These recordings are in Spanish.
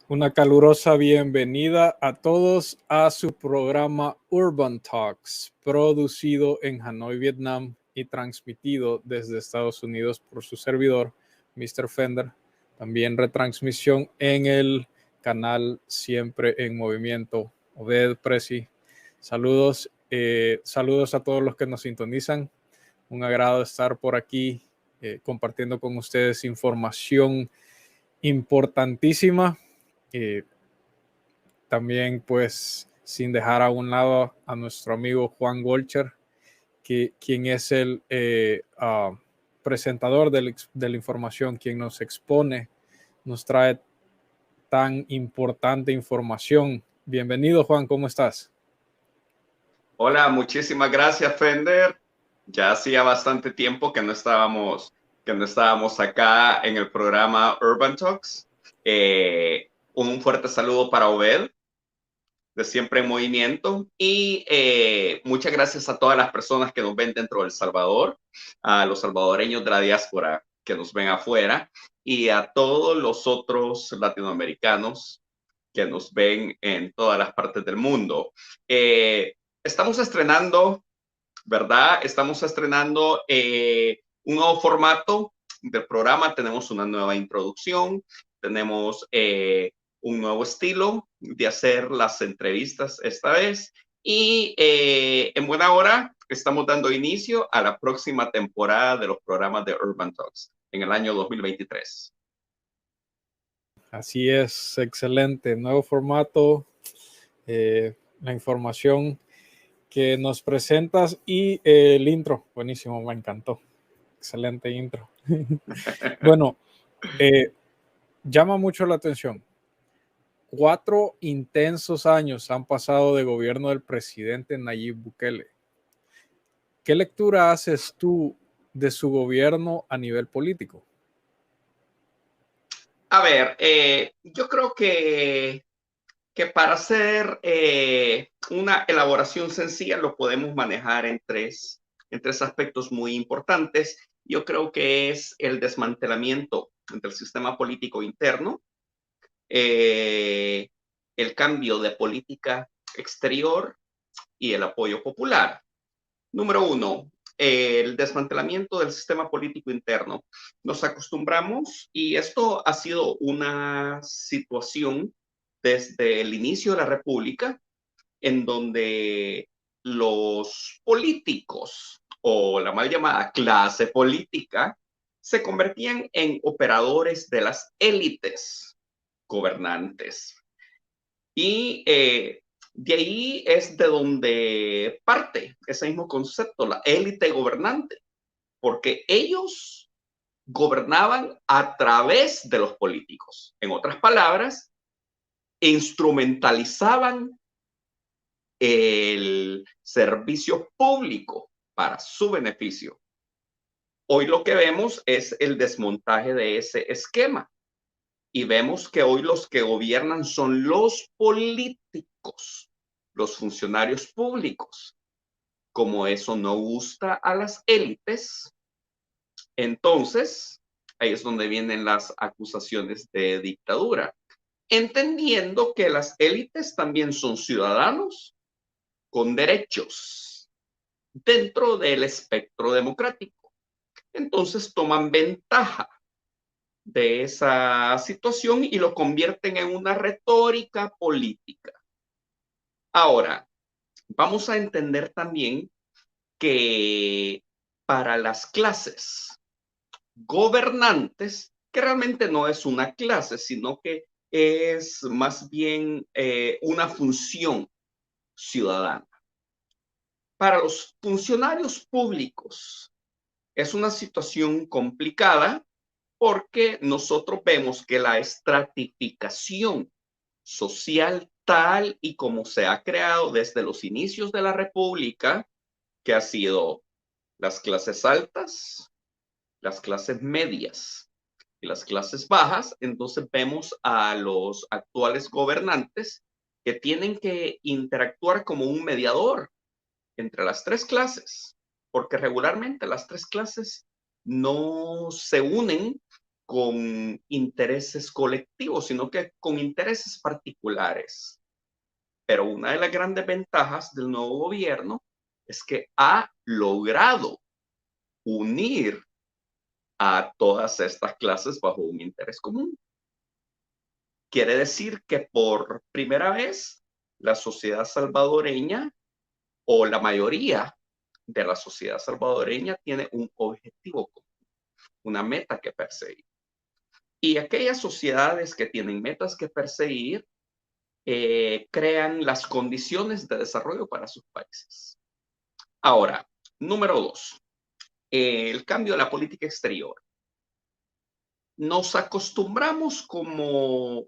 Una calurosa bienvenida a todos a su programa Urban Talks, producido en Hanoi, Vietnam y transmitido desde Estados Unidos por su servidor, Mr. Fender. También retransmisión en el canal Siempre en Movimiento. Obed Presi, saludos, saludos a todos los que nos sintonizan. Un agrado estar por aquí compartiendo con ustedes información importantísima. También pues sin dejar a un lado a nuestro amigo Juan Golcher, quien es el presentador de la información, quien nos expone, nos trae tan importante información. Bienvenido, Juan, ¿cómo estás? Hola, muchísimas gracias, Fender. Ya hacía bastante tiempo que no estábamos acá en el programa Urban Talks. Un fuerte saludo para Obed, de Siempre en Movimiento. Y muchas gracias a todas las personas que nos ven dentro de El Salvador, a los salvadoreños de la diáspora que nos ven afuera y a todos los otros latinoamericanos que nos ven en todas las partes del mundo. Estamos estrenando, ¿verdad? Estamos estrenando un nuevo formato del programa. Tenemos una nueva introducción, tenemos un nuevo estilo de hacer las entrevistas esta vez. Y en buena hora estamos dando inicio a la próxima temporada de los programas de Urban Talks en el año 2023. Así es, excelente. Nuevo formato, la información que nos presentas y el intro, buenísimo, me encantó. Excelente intro. Bueno, llama mucho la atención. 4 intensos años han pasado de gobierno del presidente Nayib Bukele. ¿Qué lectura haces tú de su gobierno a nivel político? A ver, yo creo que para hacer una elaboración sencilla lo podemos manejar en tres aspectos muy importantes. Yo creo que es el desmantelamiento del sistema político interno, el cambio de política exterior y el apoyo popular. Número uno, el desmantelamiento del sistema político interno. Nos acostumbramos, y esto ha sido una situación desde el inicio de la República, en donde los políticos o la mal llamada clase política se convertían en operadores de las élites gobernantes. Y de ahí es de donde parte ese mismo concepto, la élite gobernante, porque ellos gobernaban a través de los políticos. En otras palabras, instrumentalizaban el servicio público para su beneficio. Hoy lo que vemos es el desmontaje de ese esquema y vemos que hoy los que gobiernan son los políticos, los funcionarios públicos. Como eso no gusta a las élites, entonces ahí es donde vienen las acusaciones de dictadura, entendiendo que las élites también son ciudadanos con derechos dentro del espectro democrático. Entonces toman ventaja de esa situación y lo convierten en una retórica política. Ahora, vamos a entender también que para las clases gobernantes, que realmente no es una clase, sino que es más bien una función ciudadana. Para los funcionarios públicos es una situación complicada porque nosotros vemos que la estratificación social tal y como se ha creado desde los inicios de la República, que ha sido las clases altas, las clases medias y las clases bajas, entonces vemos a los actuales gobernantes que tienen que interactuar como un mediador entre las tres clases, porque regularmente las tres clases no se unen con intereses colectivos, sino que con intereses particulares. Pero una de las grandes ventajas del nuevo gobierno es que ha logrado unir a todas estas clases bajo un interés común. Quiere decir que por primera vez la sociedad salvadoreña o la mayoría de la sociedad salvadoreña tiene un objetivo común, una meta que perseguir. Y aquellas sociedades que tienen metas que perseguir crean las condiciones de desarrollo para sus países. Ahora, número 2, el cambio de la política exterior. Nos acostumbramos como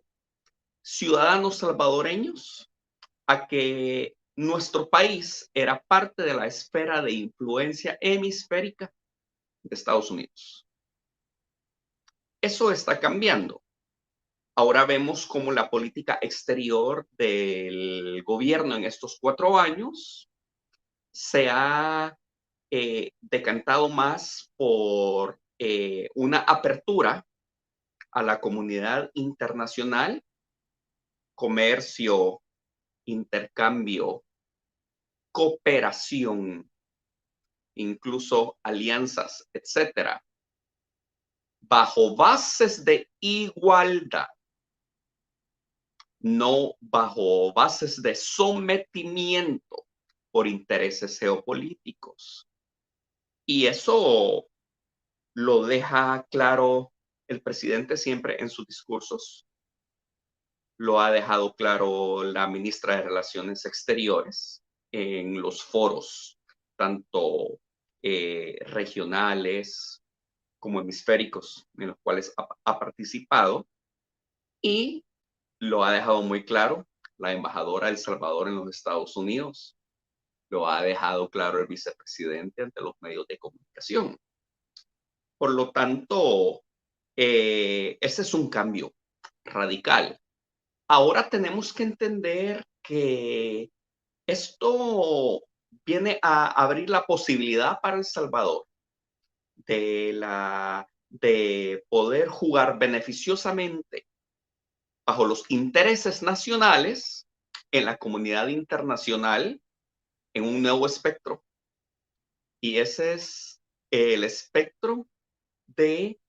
ciudadanos salvadoreños a que nuestro país era parte de la esfera de influencia hemisférica de Estados Unidos. Eso está cambiando. Ahora vemos cómo la política exterior del gobierno en estos 4 años se ha decantado más por una apertura a la comunidad internacional, comercio, intercambio, cooperación, incluso alianzas, etcétera, bajo bases de igualdad, no bajo bases de sometimiento por intereses geopolíticos. Y eso lo deja claro el presidente siempre en sus discursos. Lo ha dejado claro la ministra de Relaciones Exteriores en los foros, tanto regionales como hemisféricos, en los cuales ha participado. Y lo ha dejado muy claro la embajadora de El Salvador en los Estados Unidos. Lo ha dejado claro el vicepresidente ante los medios de comunicación. Por lo tanto, ese es un cambio radical. Ahora tenemos que entender que esto viene a abrir la posibilidad para El Salvador de poder jugar beneficiosamente bajo los intereses nacionales en la comunidad internacional en un nuevo espectro. Y ese es el espectro de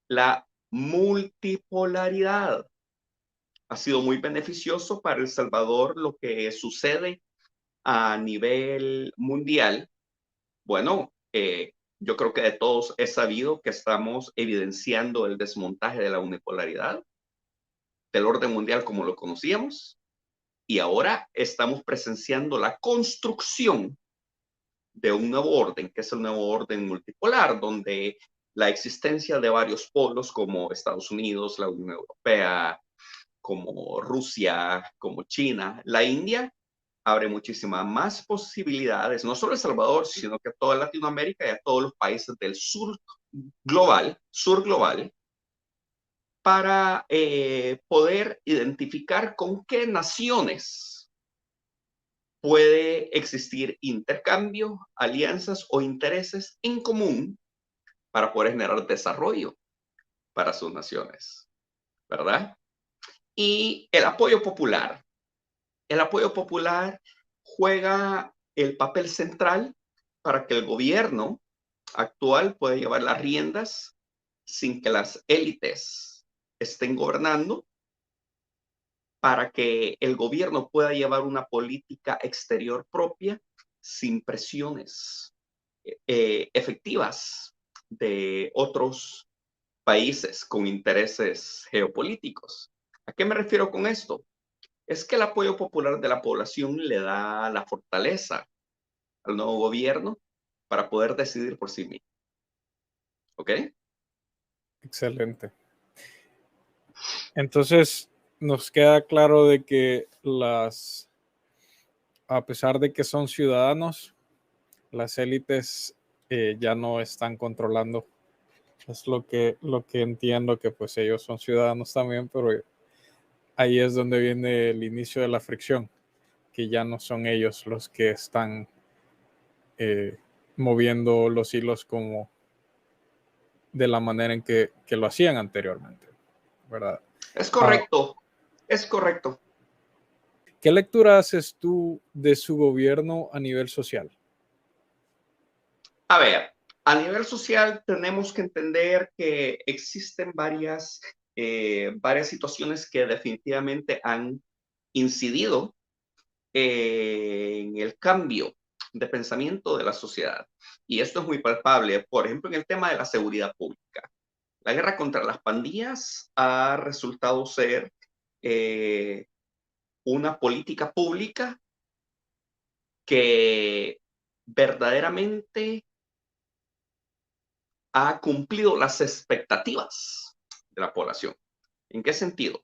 la multipolaridad. Ha sido muy beneficioso para El Salvador lo que sucede a nivel mundial. Bueno, yo creo que de todos es sabido que estamos evidenciando el desmontaje de la unipolaridad, del orden mundial como lo conocíamos, y ahora estamos presenciando la construcción de un nuevo orden, que es el nuevo orden multipolar, donde la existencia de varios polos como Estados Unidos, la Unión Europea, como Rusia, como China, la India, abre muchísimas más posibilidades, no solo El Salvador, sino que a toda Latinoamérica y a todos los países del sur global, para poder identificar con qué naciones puede existir intercambio, alianzas o intereses en común para poder generar desarrollo para sus naciones, ¿verdad? Y el apoyo popular. El apoyo popular juega el papel central para que el gobierno actual pueda llevar las riendas sin que las élites estén gobernando, para que el gobierno pueda llevar una política exterior propia sin presiones efectivas de otros países con intereses geopolíticos. ¿A qué me refiero con esto? Es que el apoyo popular de la población le da la fortaleza al nuevo gobierno para poder decidir por sí mismo. ¿Ok? Excelente. Entonces, nos queda claro de que a pesar de que son ciudadanos, las élites ya no están controlando. Es lo que entiendo, que pues ellos son ciudadanos también, pero ahí es donde viene el inicio de la fricción, que ya no son ellos los que están moviendo los hilos de la manera en que lo hacían anteriormente, ¿verdad? Es correcto, es correcto. ¿Qué lectura haces tú de su gobierno a nivel social? A ver, a nivel social tenemos que entender que existen varias situaciones que definitivamente han incidido en el cambio de pensamiento de la sociedad. Y esto es muy palpable, por ejemplo, en el tema de la seguridad pública. La guerra contra las pandillas ha resultado ser eh, una política pública que verdaderamente ha cumplido las expectativas de la población. ¿En qué sentido?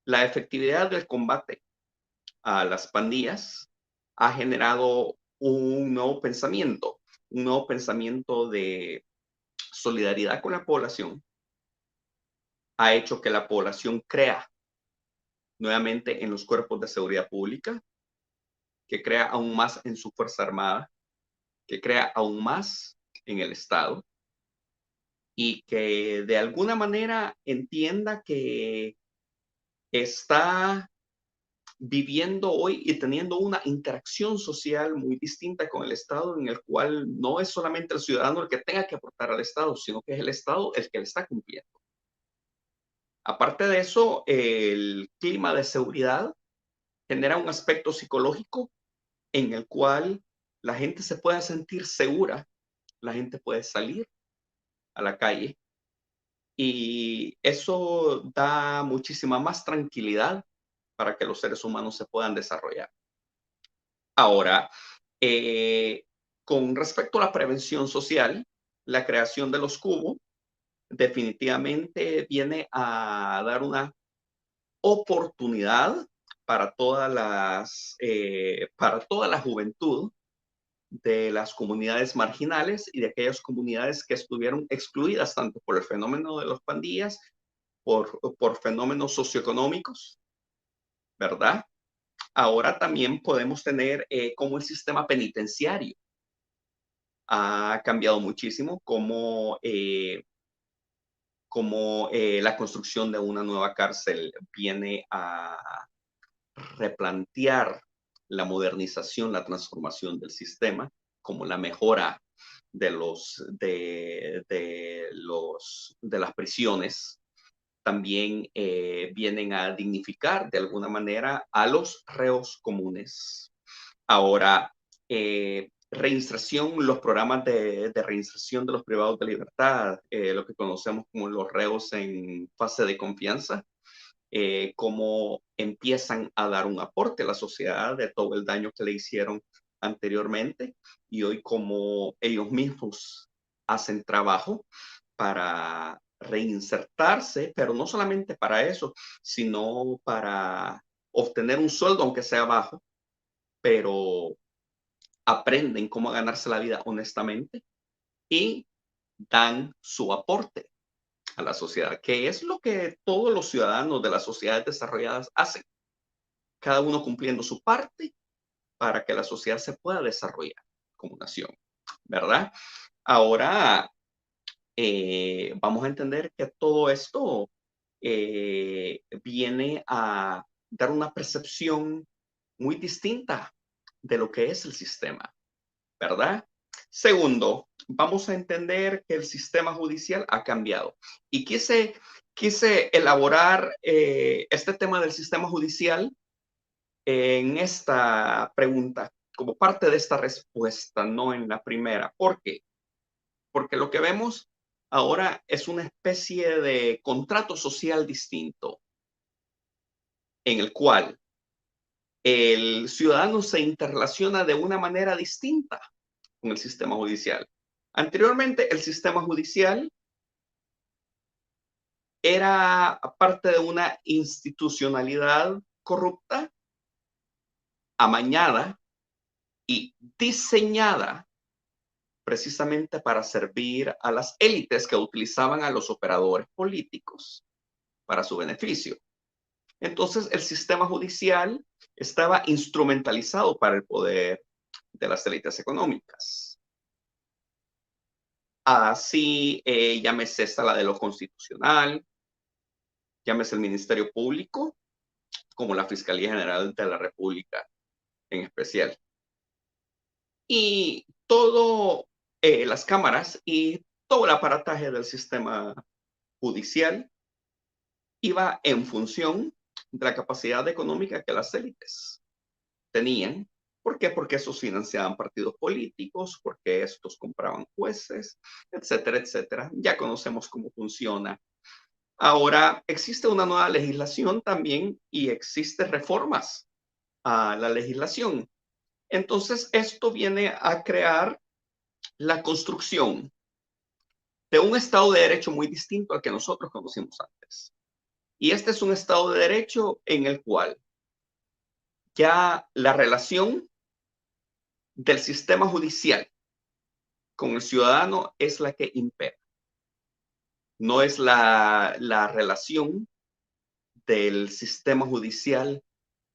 La efectividad del combate a las pandillas ha generado un nuevo pensamiento de solidaridad con la población, ha hecho que la población crea nuevamente en los cuerpos de seguridad pública, que crea aún más en su Fuerza Armada, que crea aún más en el Estado y que de alguna manera entienda que está viviendo hoy y teniendo una interacción social muy distinta con el Estado, en el cual no es solamente el ciudadano el que tenga que aportar al Estado, sino que es el Estado el que le está cumpliendo. Aparte de eso, el clima de seguridad genera un aspecto psicológico en el cual la gente se puede sentir segura, la gente puede salir a la calle y eso da muchísima más tranquilidad para que los seres humanos se puedan desarrollar. Ahora, con respecto a la prevención social, la creación de los cubos definitivamente viene a dar una oportunidad para toda la juventud de las comunidades marginales y de aquellas comunidades que estuvieron excluidas tanto por el fenómeno de las pandillas, por fenómenos socioeconómicos, ¿verdad? Ahora también podemos tener como el sistema penitenciario ha cambiado muchísimo, como la construcción de una nueva cárcel viene a replantear la modernización, la transformación del sistema, como la mejora de las prisiones. También vienen a dignificar de alguna manera a los reos comunes. Ahora, reinserción, los programas de reinserción de los privados de libertad, lo que conocemos como los reos en fase de confianza, cómo empiezan a dar un aporte a la sociedad de todo el daño que le hicieron anteriormente y hoy como ellos mismos hacen trabajo para reinsertarse, pero no solamente para eso, sino para obtener un sueldo, aunque sea bajo, pero aprenden cómo ganarse la vida honestamente y dan su aporte a la sociedad, que es lo que todos los ciudadanos de las sociedades desarrolladas hacen, cada uno cumpliendo su parte para que la sociedad se pueda desarrollar como nación, ¿verdad? Ahora vamos a entender que todo esto viene a dar una percepción muy distinta de lo que es el sistema, ¿verdad? Segundo, vamos a entender que el sistema judicial ha cambiado. Y quise elaborar este tema del sistema judicial en esta pregunta, como parte de esta respuesta, no en la primera. ¿Por qué? Porque lo que vemos ahora es una especie de contrato social distinto, en el cual el ciudadano se interrelaciona de una manera distinta con el sistema judicial. Anteriormente, el sistema judicial era parte de una institucionalidad corrupta, amañada y diseñada precisamente para servir a las élites que utilizaban a los operadores políticos para su beneficio. Entonces, el sistema judicial estaba instrumentalizado para el poder de las élites económicas. Así, llámese esta la de lo constitucional, llámese el Ministerio Público, como la Fiscalía General de la República en especial. Y todo, las cámaras y todo el aparataje del sistema judicial iba en función de la capacidad económica que las élites tenían. ¿Por qué? Porque esos financiaban partidos políticos, porque estos compraban jueces, etcétera, etcétera. Ya conocemos cómo funciona. Ahora, existe una nueva legislación también y existen reformas a la legislación. Entonces, esto viene a crear la construcción de un Estado de Derecho muy distinto al que nosotros conocimos antes. Y este es un Estado de Derecho en el cual ya la relación del sistema judicial con el ciudadano es la que impera. No es la relación del sistema judicial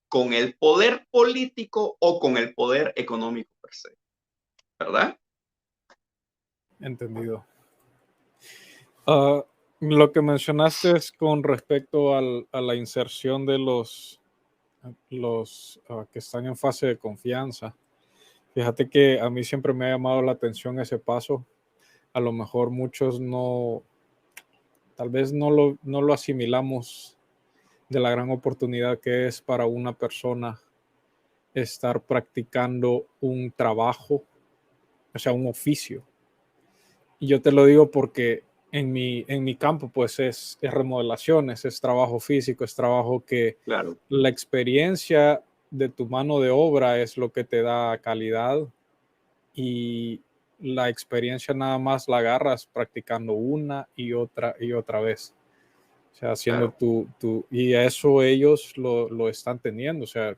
con el poder político o con el poder económico per se, ¿verdad? Entendido. Lo que mencionaste es con respecto a la inserción de los que están en fase de confianza. Fíjate que a mí siempre me ha llamado la atención ese paso. A lo mejor muchos tal vez no lo asimilamos de la gran oportunidad que es para una persona estar practicando un trabajo, o sea, un oficio. Y yo te lo digo porque en mi campo, pues es remodelaciones, es trabajo físico, es trabajo que Claro. la experiencia de tu mano de obra es lo que te da calidad, y la experiencia nada más la agarras practicando una y otra vez. O sea, haciendo Claro. y eso ellos lo están teniendo, o sea,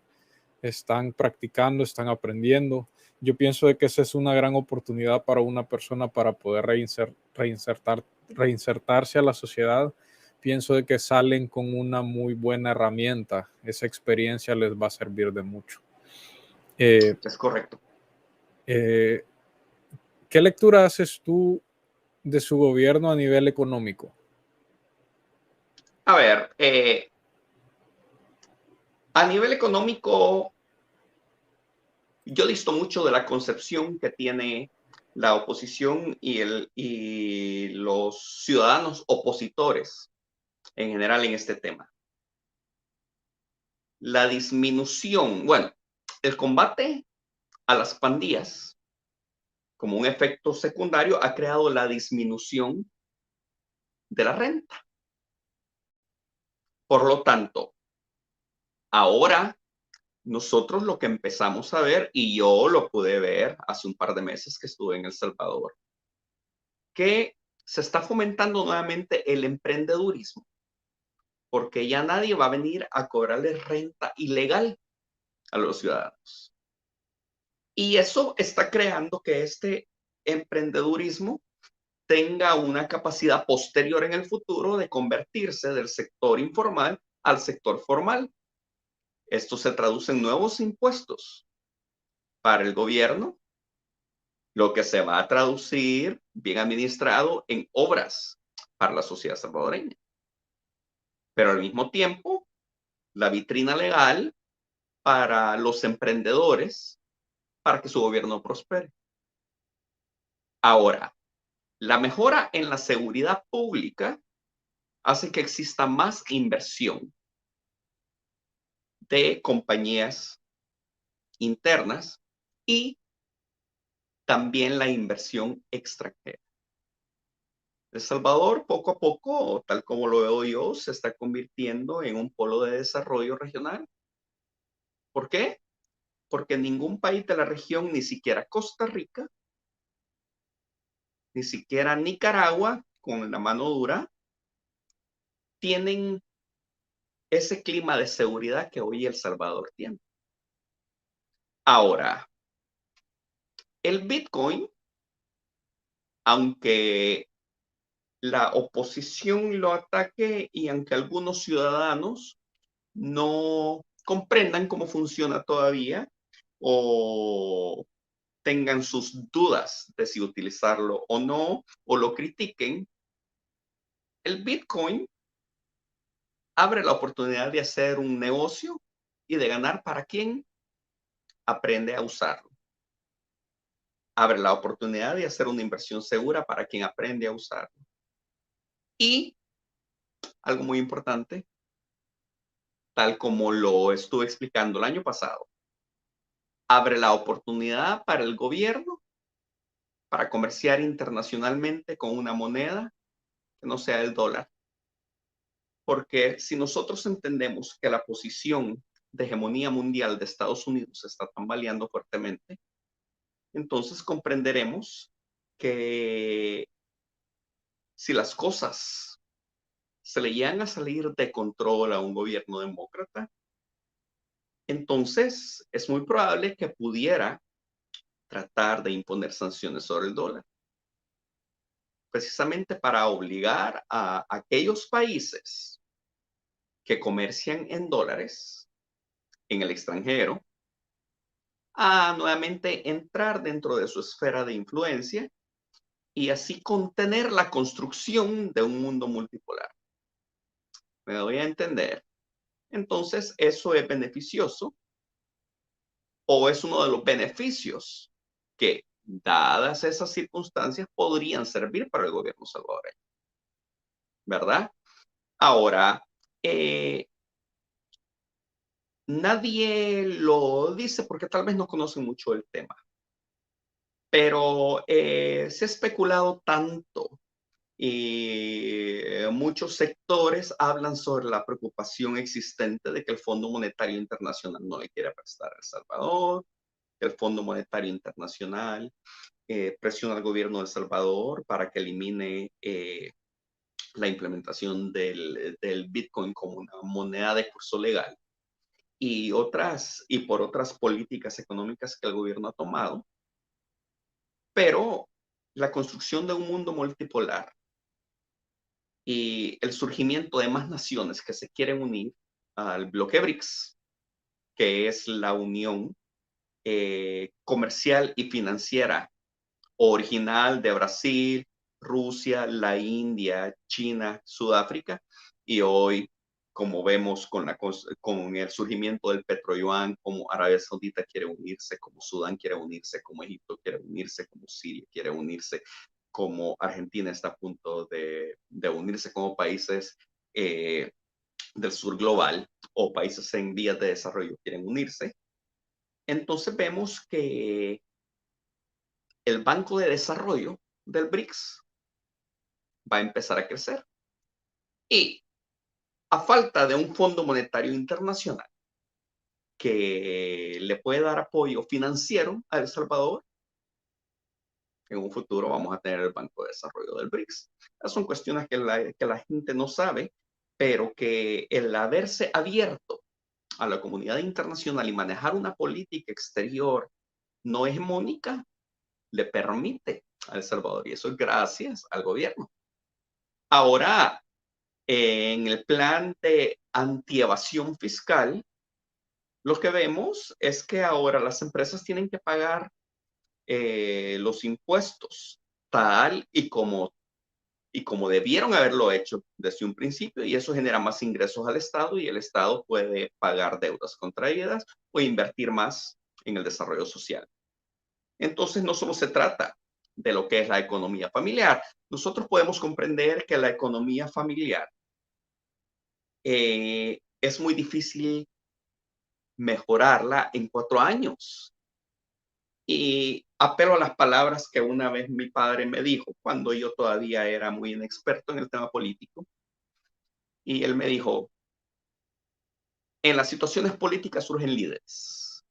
están practicando, están aprendiendo. Yo pienso de que esa es una gran oportunidad para una persona para poder reinsertarse a la sociedad. Pienso de que salen con una muy buena herramienta. Esa experiencia les va a servir de mucho. Es correcto. ¿Qué lectura haces tú de su gobierno a nivel económico? A ver, a nivel económico, yo disto mucho de la concepción que tiene la oposición y los ciudadanos opositores en general en este tema. La disminución, bueno, el combate a las pandillas como un efecto secundario ha creado la disminución de la renta. Por lo tanto, ahora nosotros lo que empezamos a ver, y yo lo pude ver hace un par de meses que estuve en El Salvador, que se está fomentando nuevamente el emprendedurismo, porque ya nadie va a venir a cobrarle renta ilegal a los ciudadanos. Y eso está creando que este emprendedurismo tenga una capacidad posterior en el futuro de convertirse del sector informal al sector formal. Esto se traduce en nuevos impuestos para el gobierno, lo que se va a traducir bien administrado en obras para la sociedad salvadoreña. Pero al mismo tiempo, la vitrina legal para los emprendedores para que su gobierno prospere. Ahora, la mejora en la seguridad pública hace que exista más inversión de compañías internas y también la inversión extranjera. El Salvador, poco a poco, tal como lo veo yo, se está convirtiendo en un polo de desarrollo regional. ¿Por qué? Porque ningún país de la región, ni siquiera Costa Rica, ni siquiera Nicaragua, con la mano dura, tienen ese clima de seguridad que hoy El Salvador tiene. Ahora, el Bitcoin, aunque la oposición lo ataque y aunque algunos ciudadanos no comprendan cómo funciona todavía o tengan sus dudas de si utilizarlo o no, o lo critiquen, el Bitcoin abre la oportunidad de hacer un negocio y de ganar para quien aprende a usarlo. Abre la oportunidad de hacer una inversión segura para quien aprende a usarlo. Y algo muy importante, tal como lo estuve explicando el año pasado, abre la oportunidad para el gobierno para comerciar internacionalmente con una moneda que no sea el dólar. Porque si nosotros entendemos que la posición de hegemonía mundial de Estados Unidos está tambaleando fuertemente, entonces comprenderemos que si las cosas se le llegan a salir de control a un gobierno demócrata, entonces es muy probable que pudiera tratar de imponer sanciones sobre el dólar, precisamente para obligar a aquellos países que comercian en dólares en el extranjero a nuevamente entrar dentro de su esfera de influencia y así contener la construcción de un mundo multipolar. ¿Me doy a entender? Entonces, ¿eso es beneficioso o es uno de los beneficios que, dadas esas circunstancias, podrían servir para el gobierno salvadoreño? ¿Verdad? Ahora, nadie lo dice porque tal vez no conocen mucho el tema, pero se ha especulado tanto y muchos sectores hablan sobre la preocupación existente de que el Fondo Monetario Internacional no le quiere prestar a El Salvador, que el Fondo Monetario Internacional presiona al gobierno de El Salvador para que elimine la implementación del Bitcoin como una moneda de curso legal y por otras políticas económicas que el gobierno ha tomado. Pero la construcción de un mundo multipolar y el surgimiento de más naciones que se quieren unir al bloque BRICS, que es la unión comercial y financiera original de Brasil, Rusia, la India, China, Sudáfrica, y hoy, como vemos con el surgimiento del petroyuan, como Arabia Saudita quiere unirse, como Sudán quiere unirse, como Egipto quiere unirse, como Siria quiere unirse, como Argentina está a punto de unirse como países del sur global o países en vías de desarrollo quieren unirse. Entonces vemos que el Banco de Desarrollo del BRICS va a empezar a crecer. Y a falta de un Fondo Monetario Internacional que le puede dar apoyo financiero a El Salvador, en un futuro vamos a tener el Banco de Desarrollo del BRICS. Esas son cuestiones que la gente no sabe, pero que el haberse abierto a la comunidad internacional y manejar una política exterior no hegemónica le permite a El Salvador, y eso es gracias al gobierno. Ahora, en el plan de antievasión fiscal, lo que vemos es que ahora las empresas tienen que pagar los impuestos tal y como debieron haberlo hecho desde un principio, y eso genera más ingresos al Estado y el Estado puede pagar deudas contraídas o invertir más en el desarrollo social. Entonces, no solo se trata de lo que es la economía familiar. Nosotros podemos comprender que la economía familiar es muy difícil mejorarla en 4 años. Y apelo a las palabras que una vez mi padre me dijo cuando yo todavía era muy inexperto en el tema político. Y él me dijo, en las situaciones políticas surgen líderes,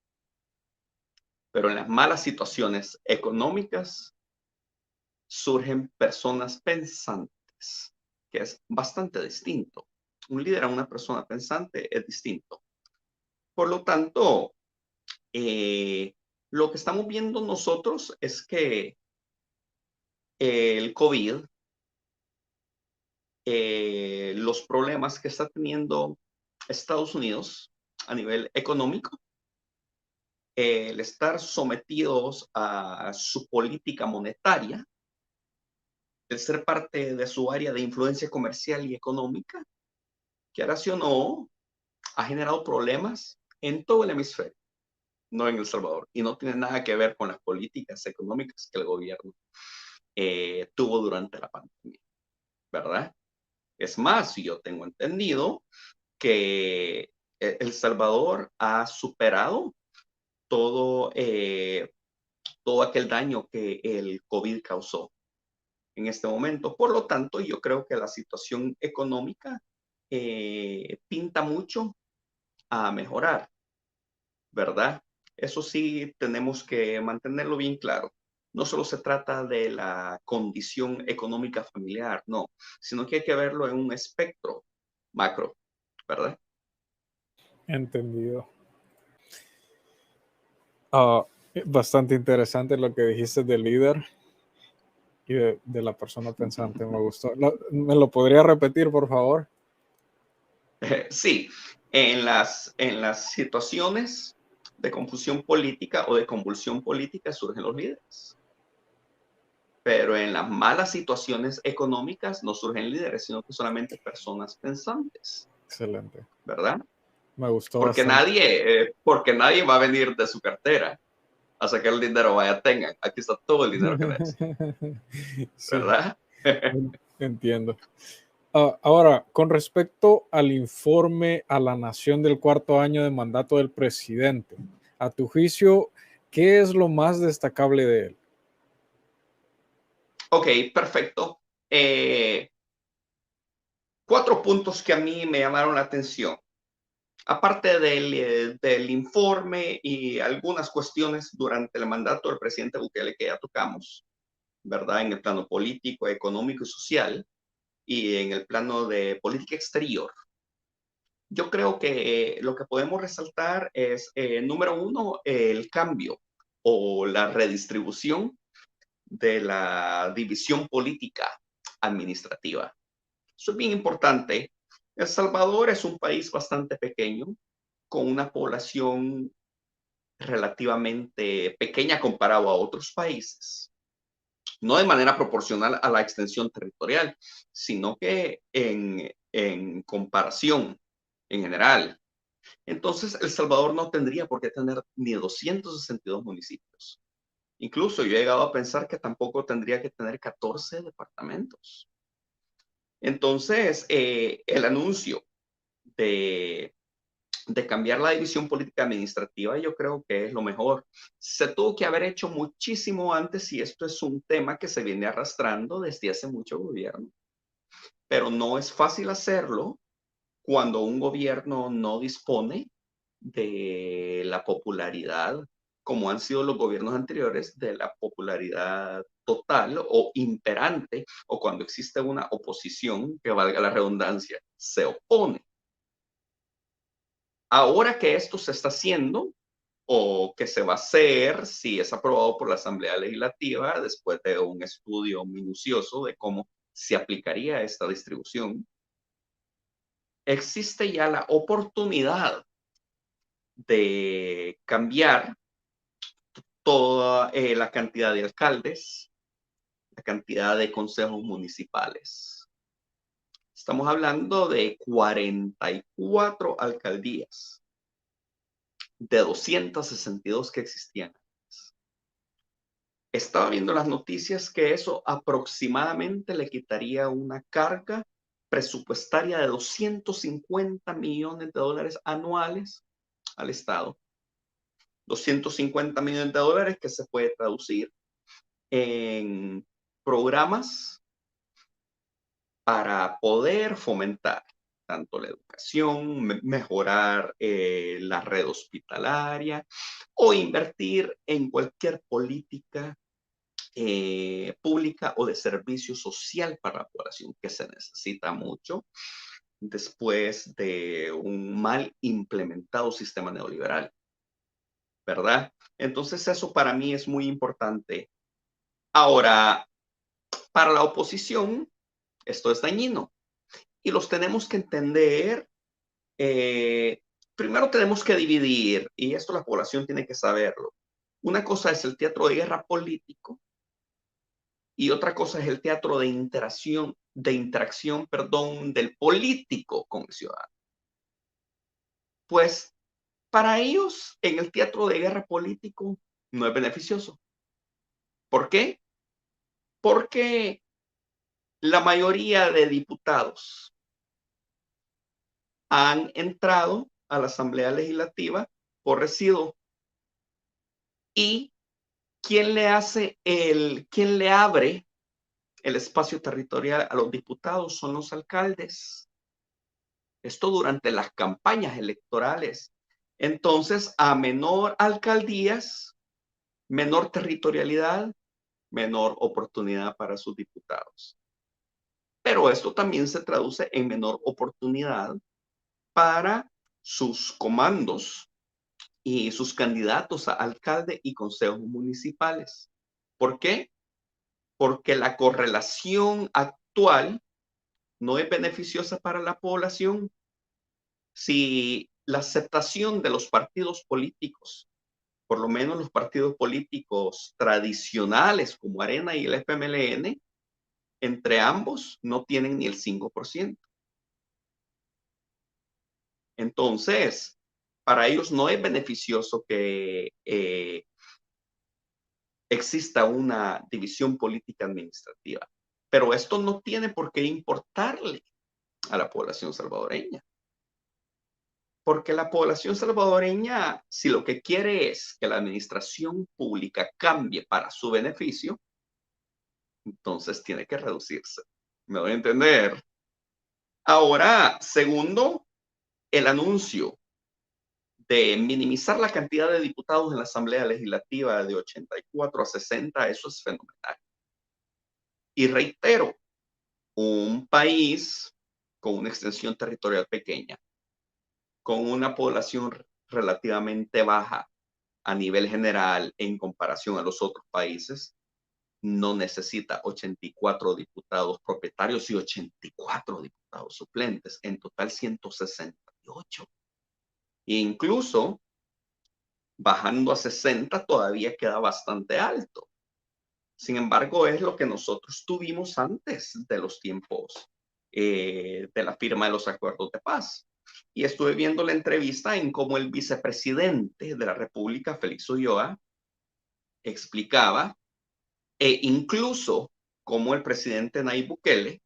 pero en las malas situaciones económicas surgen personas pensantes, que es bastante distinto. Un líder a una persona pensante es distinto. Por lo tanto, lo que estamos viendo nosotros es que el COVID, los problemas que está teniendo Estados Unidos a nivel económico, el estar sometidos a su política monetaria, el ser parte de su área de influencia comercial y económica, que ahora sí o no, ha generado problemas en todo el hemisferio, no en El Salvador, y no tiene nada que ver con las políticas económicas que el gobierno tuvo durante la pandemia, ¿verdad? Es más, yo tengo entendido que El Salvador ha superado todo, todo aquel daño que el COVID causó en este momento. Por lo tanto, yo creo que la situación económica pinta mucho a mejorar, ¿verdad? Eso sí, tenemos que mantenerlo bien claro. No solo se trata de la condición económica familiar, no, sino que hay que verlo en un espectro macro, ¿verdad? Entendido. Ah, bastante interesante lo que dijiste del líder y de la persona pensante. Me gustó. ¿Me lo podría repetir, por favor? Sí, en las situaciones de confusión política o de convulsión política surgen los líderes. Pero en las malas situaciones económicas no surgen líderes, sino que solamente personas pensantes, Excelente. ¿verdad? Me gustó Porque bastante. nadie va a venir de su cartera a sacar el dinero, vaya, tengan, aquí está todo el dinero que necesitan, Sí, ¿verdad? entiendo. Ahora, con respecto al informe a la nación del cuarto año de mandato del presidente, a tu juicio, ¿qué es lo más destacable de él? Ok, perfecto. 4 puntos que a mí me llamaron la atención. Aparte del informe y algunas cuestiones durante el mandato del presidente Bukele que ya tocamos, ¿verdad? En el plano político, económico y social, y en el plano de política exterior. Yo creo que lo que podemos resaltar es, número uno, el cambio o la redistribución de la división política administrativa. Eso es bien importante. El Salvador es un país bastante pequeño, con una población relativamente pequeña comparado a otros países. No de manera proporcional a la extensión territorial, sino que en comparación en general. Entonces, El Salvador no tendría por qué tener ni 262 municipios. Incluso yo he llegado a pensar que tampoco tendría que tener 14 departamentos. Entonces, el anuncio de, de cambiar la división política administrativa, yo creo que es lo mejor. Se tuvo que haber hecho muchísimo antes y esto es un tema que se viene arrastrando desde hace mucho gobierno. Pero no es fácil hacerlo cuando un gobierno no dispone de la popularidad, como han sido los gobiernos anteriores, de la popularidad total o imperante, o cuando existe una oposición, que valga la redundancia, se opone. Ahora que esto se está haciendo, o que se va a hacer si es aprobado por la Asamblea Legislativa, después de un estudio minucioso de cómo se aplicaría esta distribución, existe ya la oportunidad de cambiar toda la cantidad de alcaldes, la cantidad de consejos municipales. Estamos hablando de 44 alcaldías de 262 que existían. Estaba viendo las noticias que eso aproximadamente le quitaría una carga presupuestaria de 250 millones de dólares anuales al Estado. 250 millones de dólares que se puede traducir en programas para poder fomentar tanto la educación, mejorar la red hospitalaria o invertir en cualquier política pública o de servicio social para la población, que se necesita mucho después de un mal implementado sistema neoliberal, ¿verdad? Entonces eso para mí es muy importante. Ahora, para la oposición, esto es dañino y los tenemos que entender, primero tenemos que dividir, y esto la población tiene que saberlo. Una cosa es el teatro de guerra político y otra cosa es el teatro de interacción, del político con el ciudadano. Pues para ellos, en el teatro de guerra político no es beneficioso. ¿Por qué? Porque la mayoría de diputados han entrado a la Asamblea Legislativa por residuo. ¿Y quién le abre el espacio territorial a los diputados? Son los alcaldes. Esto durante las campañas electorales. Entonces, a menor alcaldías, menor territorialidad, menor oportunidad para sus diputados. Pero esto también se traduce en menor oportunidad para sus comandos y sus candidatos a alcalde y consejos municipales. ¿Por qué? Porque la correlación actual no es beneficiosa para la población. Si la aceptación de los partidos políticos, por lo menos los partidos políticos tradicionales como Arena y el FMLN, entre ambos no tienen ni el 5%. Entonces, para ellos no es beneficioso que exista una división política administrativa. Pero esto no tiene por qué importarle a la población salvadoreña. Porque la población salvadoreña, si lo que quiere es que la administración pública cambie para su beneficio, entonces tiene que reducirse. ¿Me doy a entender? Ahora, segundo, el anuncio de minimizar la cantidad de diputados en la Asamblea Legislativa de 84 a 60, eso es fenomenal. Y reitero, un país con una extensión territorial pequeña, con una población relativamente baja a nivel general en comparación a los otros países, no necesita 84 diputados propietarios y 84 diputados suplentes, en total 168. E incluso bajando a 60 todavía queda bastante alto. Sin embargo, es lo que nosotros tuvimos antes de los tiempos de la firma de los acuerdos de paz. Y estuve viendo la entrevista en cómo el vicepresidente de la República, Félix Ulloa, explicaba, e incluso cómo el presidente Nayib Bukele,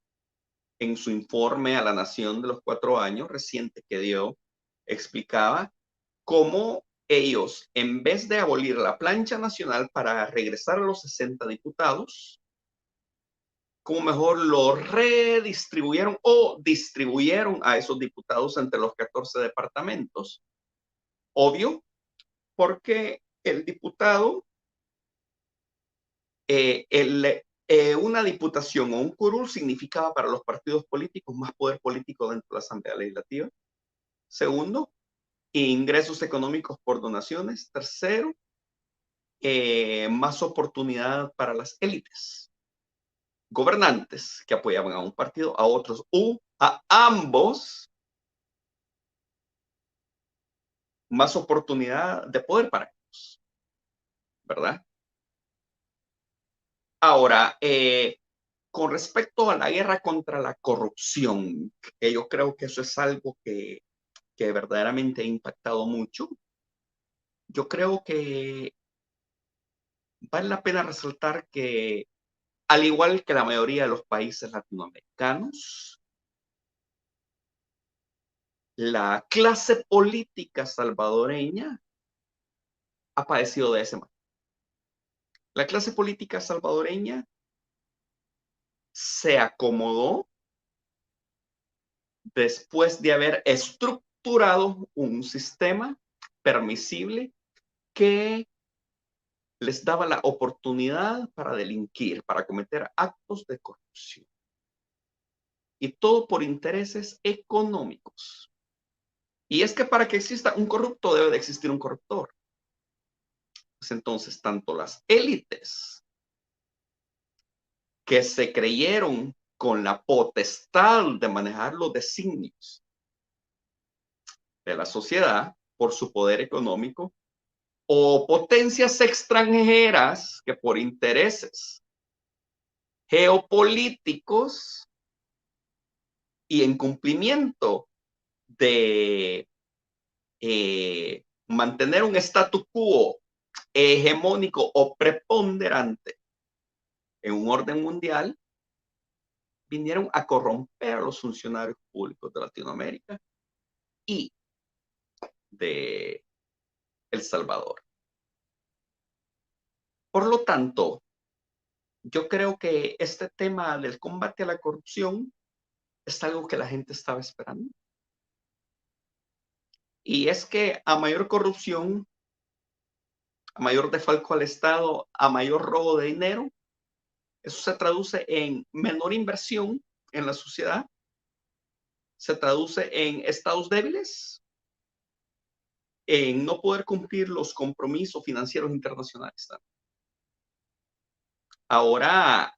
en su informe a la Nación de los 4 años reciente que dio, explicaba cómo ellos, en vez de abolir la plancha nacional para regresar a los 60 diputados, como mejor lo redistribuyeron o distribuyeron a esos diputados entre los 14 departamentos. Obvio, porque el diputado, una diputación o un curul significaba para los partidos políticos más poder político dentro de la Asamblea Legislativa. Segundo, ingresos económicos por donaciones. Tercero, más oportunidad para las élites gobernantes que apoyaban a un partido, a otros o a ambos, más oportunidad de poder para ellos, ¿verdad? Ahora, con respecto a la guerra contra la corrupción, que yo creo que eso es algo que verdaderamente ha impactado mucho, yo creo que vale la pena resaltar que, al igual que la mayoría de los países latinoamericanos, la clase política salvadoreña ha padecido de ese mal. La clase política salvadoreña se acomodó después de haber estructurado un sistema permisible que les daba la oportunidad para delinquir, para cometer actos de corrupción. Y todo por intereses económicos. Y es que para que exista un corrupto debe de existir un corruptor. Pues entonces, tanto las élites que se creyeron con la potestad de manejar los designios de la sociedad por su poder económico, o potencias extranjeras que por intereses geopolíticos y en cumplimiento de mantener un statu quo hegemónico o preponderante en un orden mundial, vinieron a corromper a los funcionarios públicos de Latinoamérica y de El Salvador. Por lo tanto, yo creo que este tema del combate a la corrupción es algo que la gente estaba esperando. Y es que a mayor corrupción, a mayor desfalco al Estado, a mayor robo de dinero, eso se traduce en menor inversión en la sociedad, se traduce en estados débiles, en no poder cumplir los compromisos financieros internacionales. Ahora,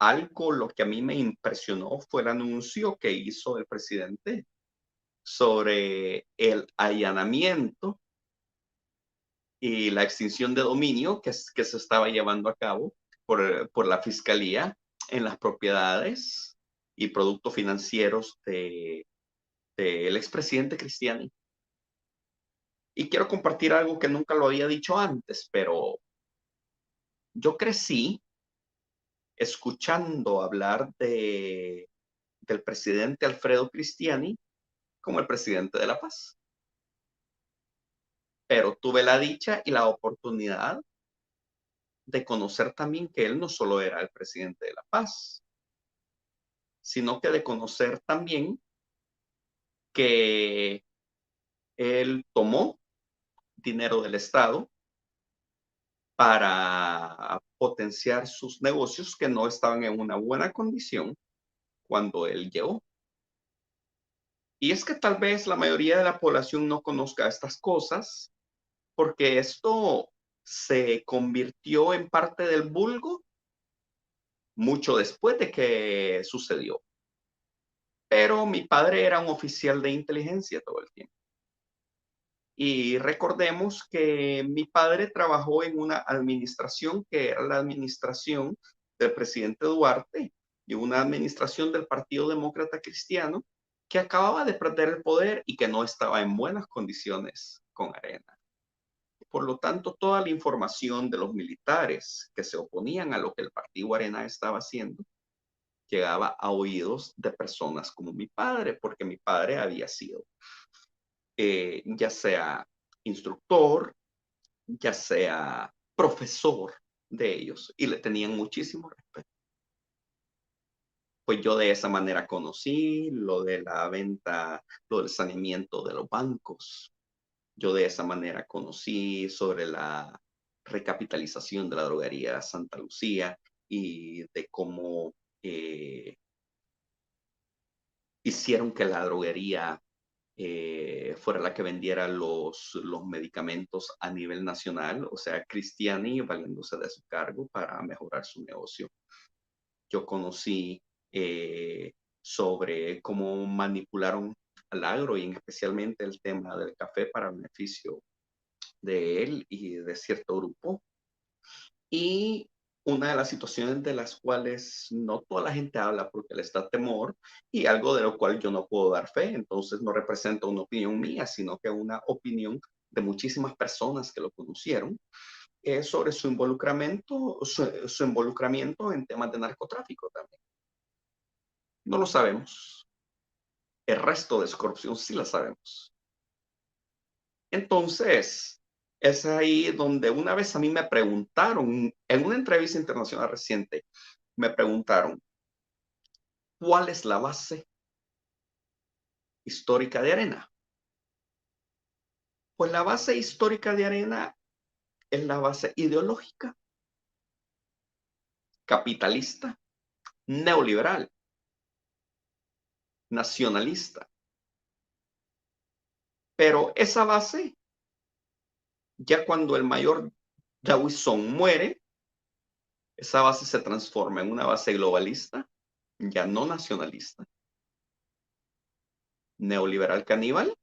algo lo que a mí me impresionó fue el anuncio que hizo el presidente sobre el allanamiento y la extinción de dominio que se estaba llevando a cabo por la Fiscalía en las propiedades y productos financieros del expresidente Cristiani. Y quiero compartir algo que nunca lo había dicho antes, pero yo crecí escuchando hablar del presidente Alfredo Cristiani como el presidente de La Paz. Pero tuve la dicha y la oportunidad de conocer también que él no solo era el presidente de La Paz, sino que de conocer también que él tomó dinero del Estado para potenciar sus negocios que no estaban en una buena condición cuando él llegó. Y es que tal vez la mayoría de la población no conozca estas cosas porque esto se convirtió en parte del vulgo mucho después de que sucedió. Pero mi padre era un oficial de inteligencia todo el tiempo. Y recordemos que mi padre trabajó en una administración que era la administración del presidente Duarte y una administración del Partido Demócrata Cristiano que acababa de perder el poder y que no estaba en buenas condiciones con Arena. Por lo tanto, toda la información de los militares que se oponían a lo que el Partido Arena estaba haciendo llegaba a oídos de personas como mi padre, porque mi padre había sido ya sea instructor, ya sea profesor de ellos, y le tenían muchísimo respeto. Pues yo de esa manera conocí lo de la venta, lo del saneamiento de los bancos. Yo de esa manera conocí sobre la recapitalización de la droguería Santa Lucía y de cómo hicieron que la droguería fuera la que vendiera los medicamentos a nivel nacional, o sea, Cristiani valiéndose de su cargo para mejorar su negocio. Yo conocí sobre cómo manipularon al agro y especialmente el tema del café para beneficio de él y de cierto grupo. Y una de las situaciones de las cuales no toda la gente habla porque les da temor y algo de lo cual yo no puedo dar fe, entonces no representa una opinión mía, sino que una opinión de muchísimas personas que lo conocieron, es sobre su involucramiento, su involucramiento en temas de narcotráfico también. No lo sabemos. El resto de su corrupción sí la sabemos. Entonces, es ahí donde una vez a mí me preguntaron, en una entrevista internacional reciente, me preguntaron, ¿cuál es la base histórica de Arena? Pues la base histórica de Arena es la base ideológica, capitalista, neoliberal, nacionalista. Pero esa base, ya cuando el mayor Dawson muere, esa base se transforma en una base globalista, ya no nacionalista, neoliberal caníbal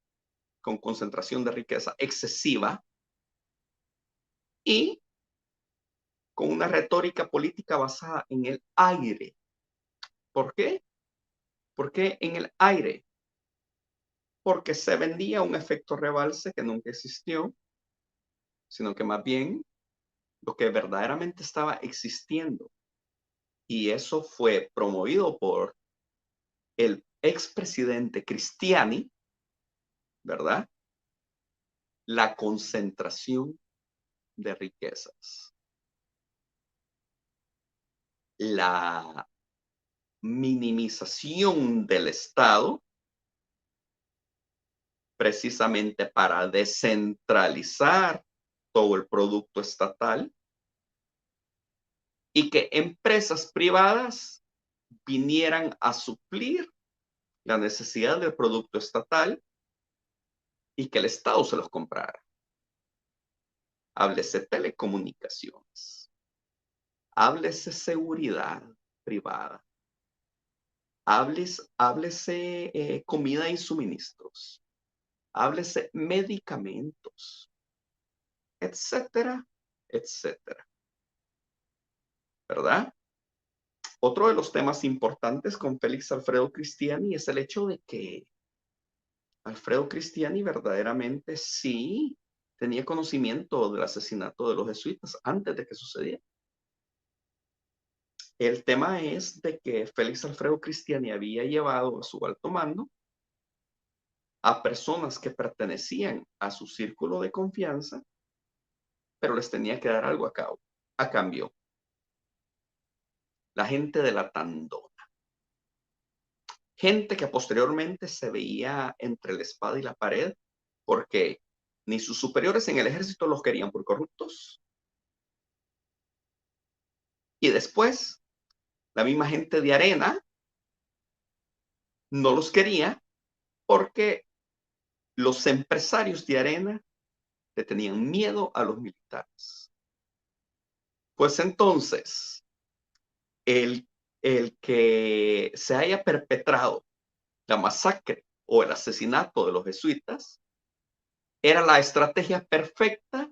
con concentración de riqueza excesiva y con una retórica política basada en el aire. ¿Por qué? ¿Por qué en el aire? Porque se vendía un efecto rebalse que nunca existió, sino que más bien lo que verdaderamente estaba existiendo. Y eso fue promovido por el expresidente Cristiani, ¿verdad? La concentración de riquezas. La minimización del Estado, precisamente para descentralizar todo el producto estatal y que empresas privadas vinieran a suplir la necesidad del producto estatal y que el Estado se los comprara. Háblese telecomunicaciones, háblese seguridad privada, háblese comida y suministros, háblese medicamentos, etcétera, etcétera. ¿Verdad? Otro de los temas importantes con Félix Alfredo Cristiani es el hecho de que Alfredo Cristiani verdaderamente sí tenía conocimiento del asesinato de los jesuitas antes de que sucediera. El tema es de que Félix Alfredo Cristiani había llevado a su alto mando a personas que pertenecían a su círculo de confianza, pero les tenía que dar algo a cambio. La gente de la Tandona. Gente que posteriormente se veía entre la espada y la pared porque ni sus superiores en el ejército los querían por corruptos. Y después, la misma gente de Arena no los quería porque los empresarios de Arena le tenían miedo a los militares. Pues entonces, el que se haya perpetrado la masacre o el asesinato de los jesuitas era la estrategia perfecta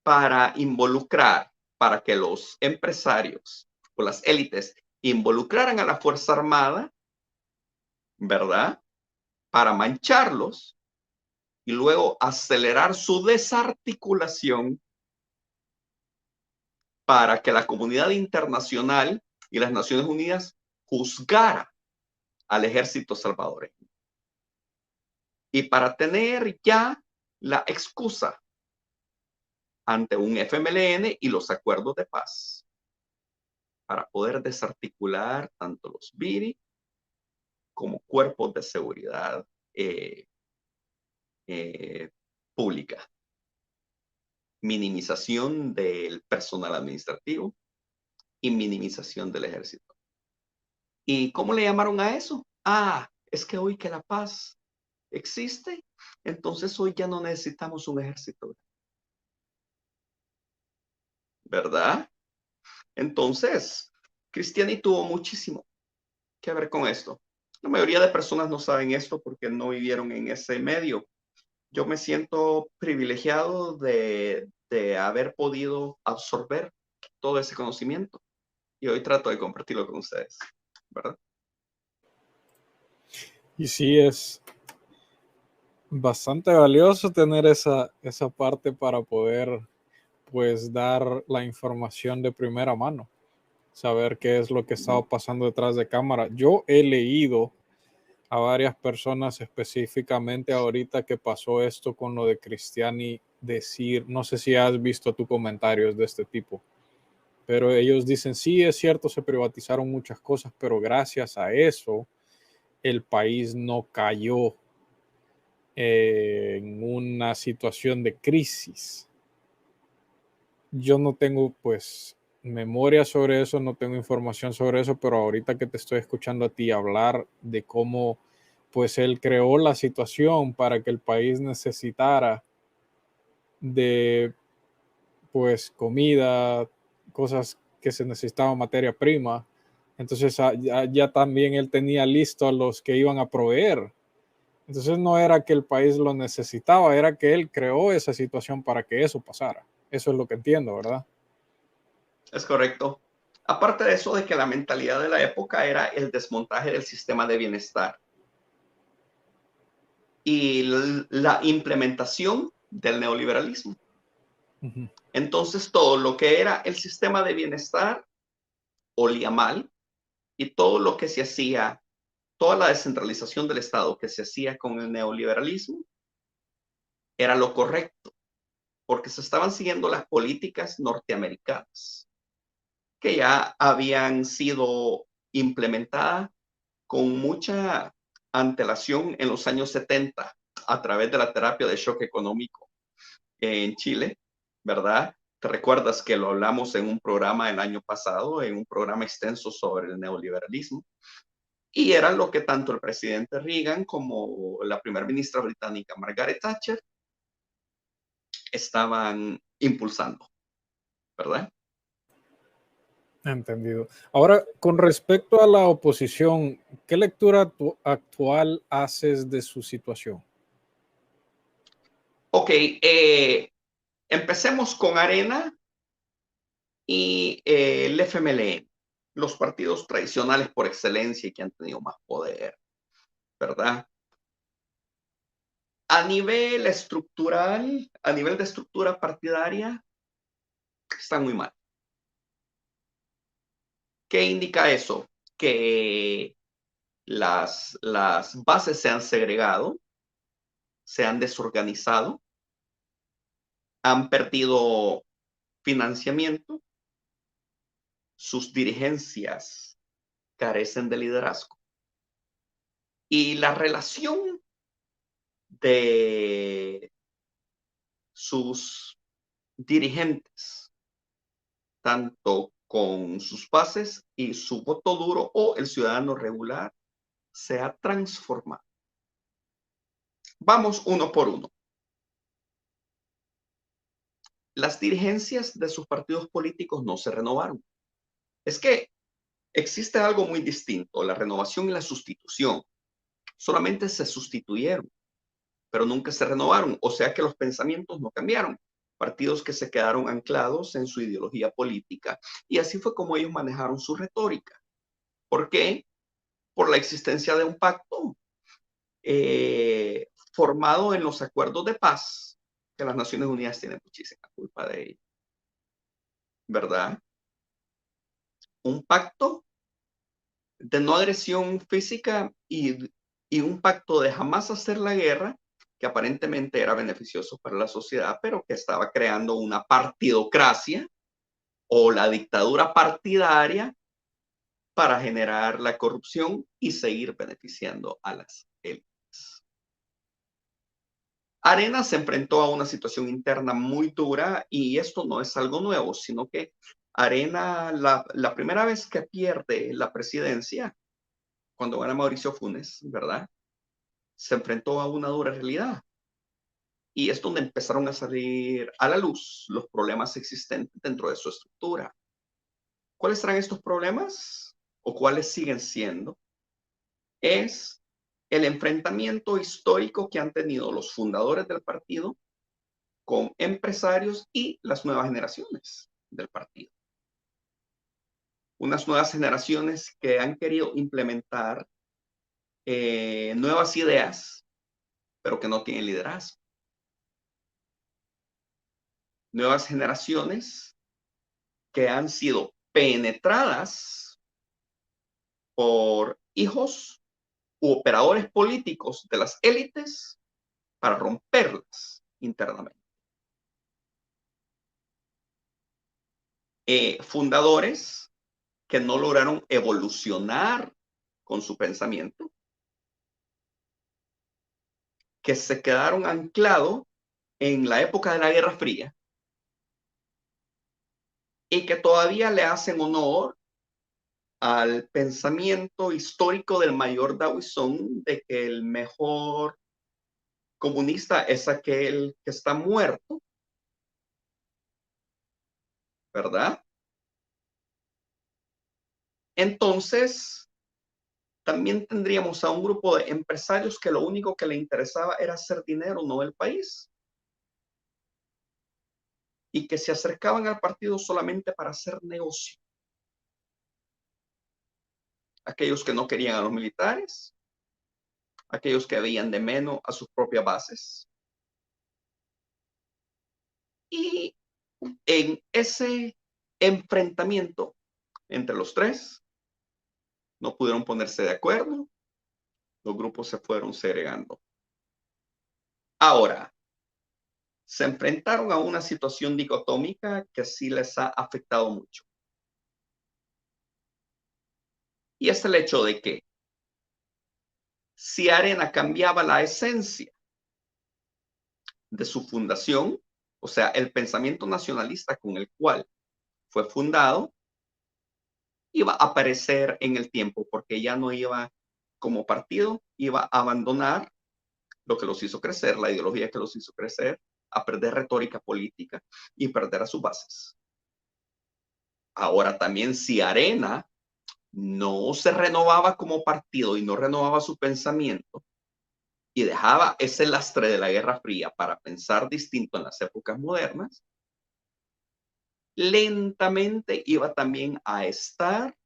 para involucrar, para que los empresarios o las élites involucraran a la Fuerza Armada, ¿verdad? Para mancharlos y luego acelerar su desarticulación para que la comunidad internacional y las Naciones Unidas juzgara al ejército salvadoreño. Y para tener ya la excusa ante un FMLN y los acuerdos de paz para poder desarticular tanto los BIRI como cuerpos de seguridad pública. Minimización del personal administrativo y minimización del ejército. ¿Y cómo le llamaron a eso? Ah, es que hoy que la paz existe, entonces hoy ya no necesitamos un ejército. ¿Verdad? Entonces, Cristiani tuvo muchísimo que ver con esto. La mayoría de personas no saben esto porque no vivieron en ese medio. Yo me siento privilegiado de haber podido absorber todo ese conocimiento y hoy trato de compartirlo con ustedes, ¿verdad? Y sí, es bastante valioso tener esa parte para poder pues dar la información de primera mano, saber qué es lo que estaba pasando detrás de cámara. Yo he leído a varias personas específicamente ahorita que pasó esto con lo de Cristiani decir, no sé si has visto tus comentarios de este tipo, pero ellos dicen, sí, es cierto, se privatizaron muchas cosas, pero gracias a eso el país no cayó en una situación de crisis. Yo no tengo pues memoria sobre eso, no tengo información sobre eso, pero ahorita que te estoy escuchando a ti hablar de cómo pues él creó la situación para que el país necesitara de pues comida, cosas que se necesitaban, materia prima, entonces ya también él tenía listo a los que iban a proveer Entonces no era que el país lo necesitaba, era que él creó esa situación para que eso pasara. Eso es lo que entiendo, ¿verdad? Es correcto. Aparte de eso, de que la mentalidad de la época era el desmontaje del sistema de bienestar y la implementación del neoliberalismo. Ujú. Entonces, todo lo que era el sistema de bienestar olía mal y todo lo que se hacía, toda la descentralización del Estado que se hacía con el neoliberalismo era lo correcto, porque se estaban siguiendo las políticas norteamericanas que ya habían sido implementadas con mucha antelación en los años 70 a través de la terapia de shock económico en Chile, ¿verdad? ¿Te recuerdas que lo hablamos en un programa el año pasado, en un programa extenso sobre el neoliberalismo? Y era lo que tanto el presidente Reagan como la primera ministra británica Margaret Thatcher estaban impulsando, ¿verdad? Entendido. Ahora, con respecto a la oposición, ¿qué lectura actual haces de su situación? Ok, empecemos con Arena y el FMLN, los partidos tradicionales por excelencia y que han tenido más poder, ¿verdad? A nivel estructural, a nivel de estructura partidaria, están muy mal. ¿Qué indica eso? Que las bases se han segregado, se han desorganizado, han perdido financiamiento, sus dirigencias carecen de liderazgo y la relación de sus dirigentes, tanto con sus bases y su voto duro o el ciudadano regular, se ha transformado. Vamos uno por uno. Las dirigencias de sus partidos políticos no se renovaron. Es que existe algo muy distinto, la renovación y la sustitución. Solamente se sustituyeron, pero nunca se renovaron. O sea que los pensamientos no cambiaron. Partidos que se quedaron anclados en su ideología política. Y así fue como ellos manejaron su retórica. ¿Por qué? Por la existencia de un pacto formado en los acuerdos de paz, que las Naciones Unidas tienen muchísima culpa de ello, ¿verdad? Un pacto de no agresión física y un pacto de jamás hacer la guerra, que aparentemente era beneficioso para la sociedad, pero que estaba creando una partidocracia o la dictadura partidaria para generar la corrupción y seguir beneficiando a las élites. Arena se enfrentó a una situación interna muy dura y esto no es algo nuevo, sino que Arena, la primera vez que pierde la presidencia, cuando gana Mauricio Funes, ¿verdad? Se enfrentó a una dura realidad. Y es donde empezaron a salir a la luz los problemas existentes dentro de su estructura. ¿Cuáles serán estos problemas? ¿O cuáles siguen siendo? Es el enfrentamiento histórico que han tenido los fundadores del partido con empresarios y las nuevas generaciones del partido. Unas nuevas generaciones que han querido implementar nuevas ideas, pero que no tienen liderazgo. Nuevas generaciones que han sido penetradas por hijos u operadores políticos de las élites para romperlas internamente. Fundadores que no lograron evolucionar con su pensamiento, que se quedaron anclados en la época de la Guerra Fría y que todavía le hacen honor al pensamiento histórico del mayor Dawson de que el mejor comunista es aquel que está muerto, ¿verdad? Entonces, también tendríamos a un grupo de empresarios que lo único que le interesaba era hacer dinero, no el país, y que se acercaban al partido solamente para hacer negocio. Aquellos que no querían a los militares, aquellos que veían de menos a sus propias bases. Y en ese enfrentamiento entre los tres, no pudieron ponerse de acuerdo, los grupos se fueron segregando. Ahora, se enfrentaron a una situación dicotómica que sí les ha afectado mucho. Y es el hecho de que si Arena cambiaba la esencia de su fundación, o sea, el pensamiento nacionalista con el cual fue fundado, iba a aparecer en el tiempo, porque ya no iba como partido, iba a abandonar lo que los hizo crecer, la ideología que los hizo crecer, a perder retórica política y perder a sus bases. Ahora también si Arena no se renovaba como partido y no renovaba su pensamiento y dejaba ese lastre de la Guerra Fría para pensar distinto en las épocas modernas, lentamente iba también a estar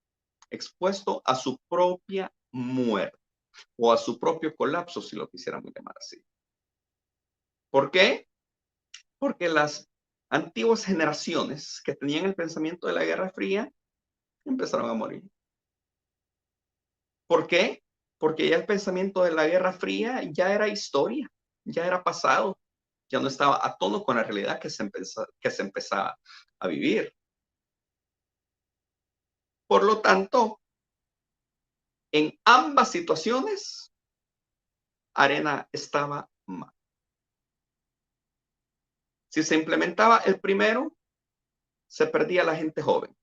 expuesto a su propia muerte o a su propio colapso, si lo quisiéramos llamar así. ¿Por qué? Porque las antiguas generaciones que tenían el pensamiento de la Guerra Fría empezaron a morir. ¿Por qué? Porque ya el pensamiento de la Guerra Fría ya era historia, ya era pasado, ya no estaba a tono con la realidad que se empezaba a vivir. Por lo tanto, en ambas situaciones, Arena estaba mal. Si se implementaba el primero, se perdía la gente joven.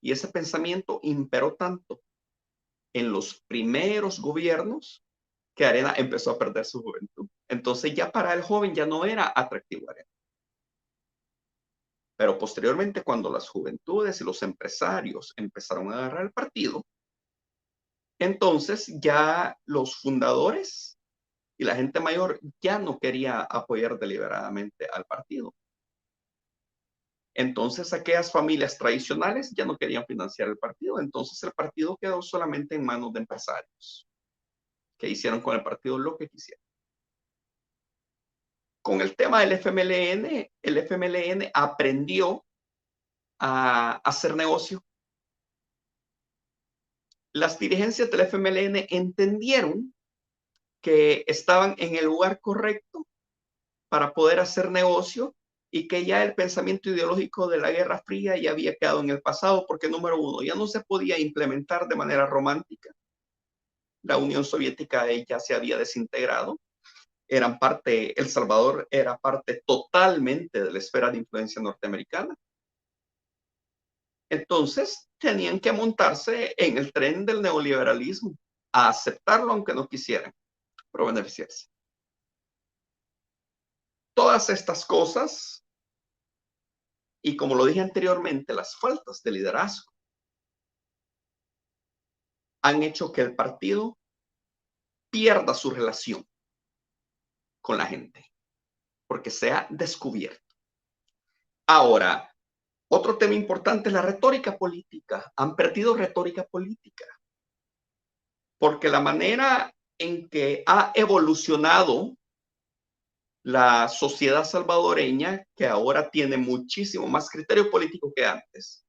Y ese pensamiento imperó tanto en los primeros gobiernos que Arena empezó a perder su juventud. Entonces ya para el joven ya no era atractivo Arena. Pero posteriormente, cuando las juventudes y los empresarios empezaron a agarrar el partido, entonces ya los fundadores y la gente mayor ya no quería apoyar deliberadamente al partido. Entonces aquellas familias tradicionales ya no querían financiar el partido. Entonces el partido quedó solamente en manos de empresarios que hicieron con el partido lo que quisieron. Con el tema del FMLN, el FMLN aprendió a hacer negocio. Las dirigencias del FMLN entendieron que estaban en el lugar correcto para poder hacer negocio y que ya el pensamiento ideológico de la Guerra Fría ya había quedado en el pasado porque, número uno, ya no se podía implementar de manera romántica. La Unión Soviética ya se había desintegrado. Eran parte, El Salvador era parte totalmente de la esfera de influencia norteamericana. Entonces, tenían que montarse en el tren del neoliberalismo, a aceptarlo aunque no quisieran, pero beneficiarse. Todas estas cosas, y como lo dije anteriormente, las faltas de liderazgo, han hecho que el partido pierda su relación con la gente, porque se ha descubierto. Ahora, otro tema importante es la retórica política. Han perdido retórica política, porque la manera en que ha evolucionado la sociedad salvadoreña, que ahora tiene muchísimo más criterio político que antes,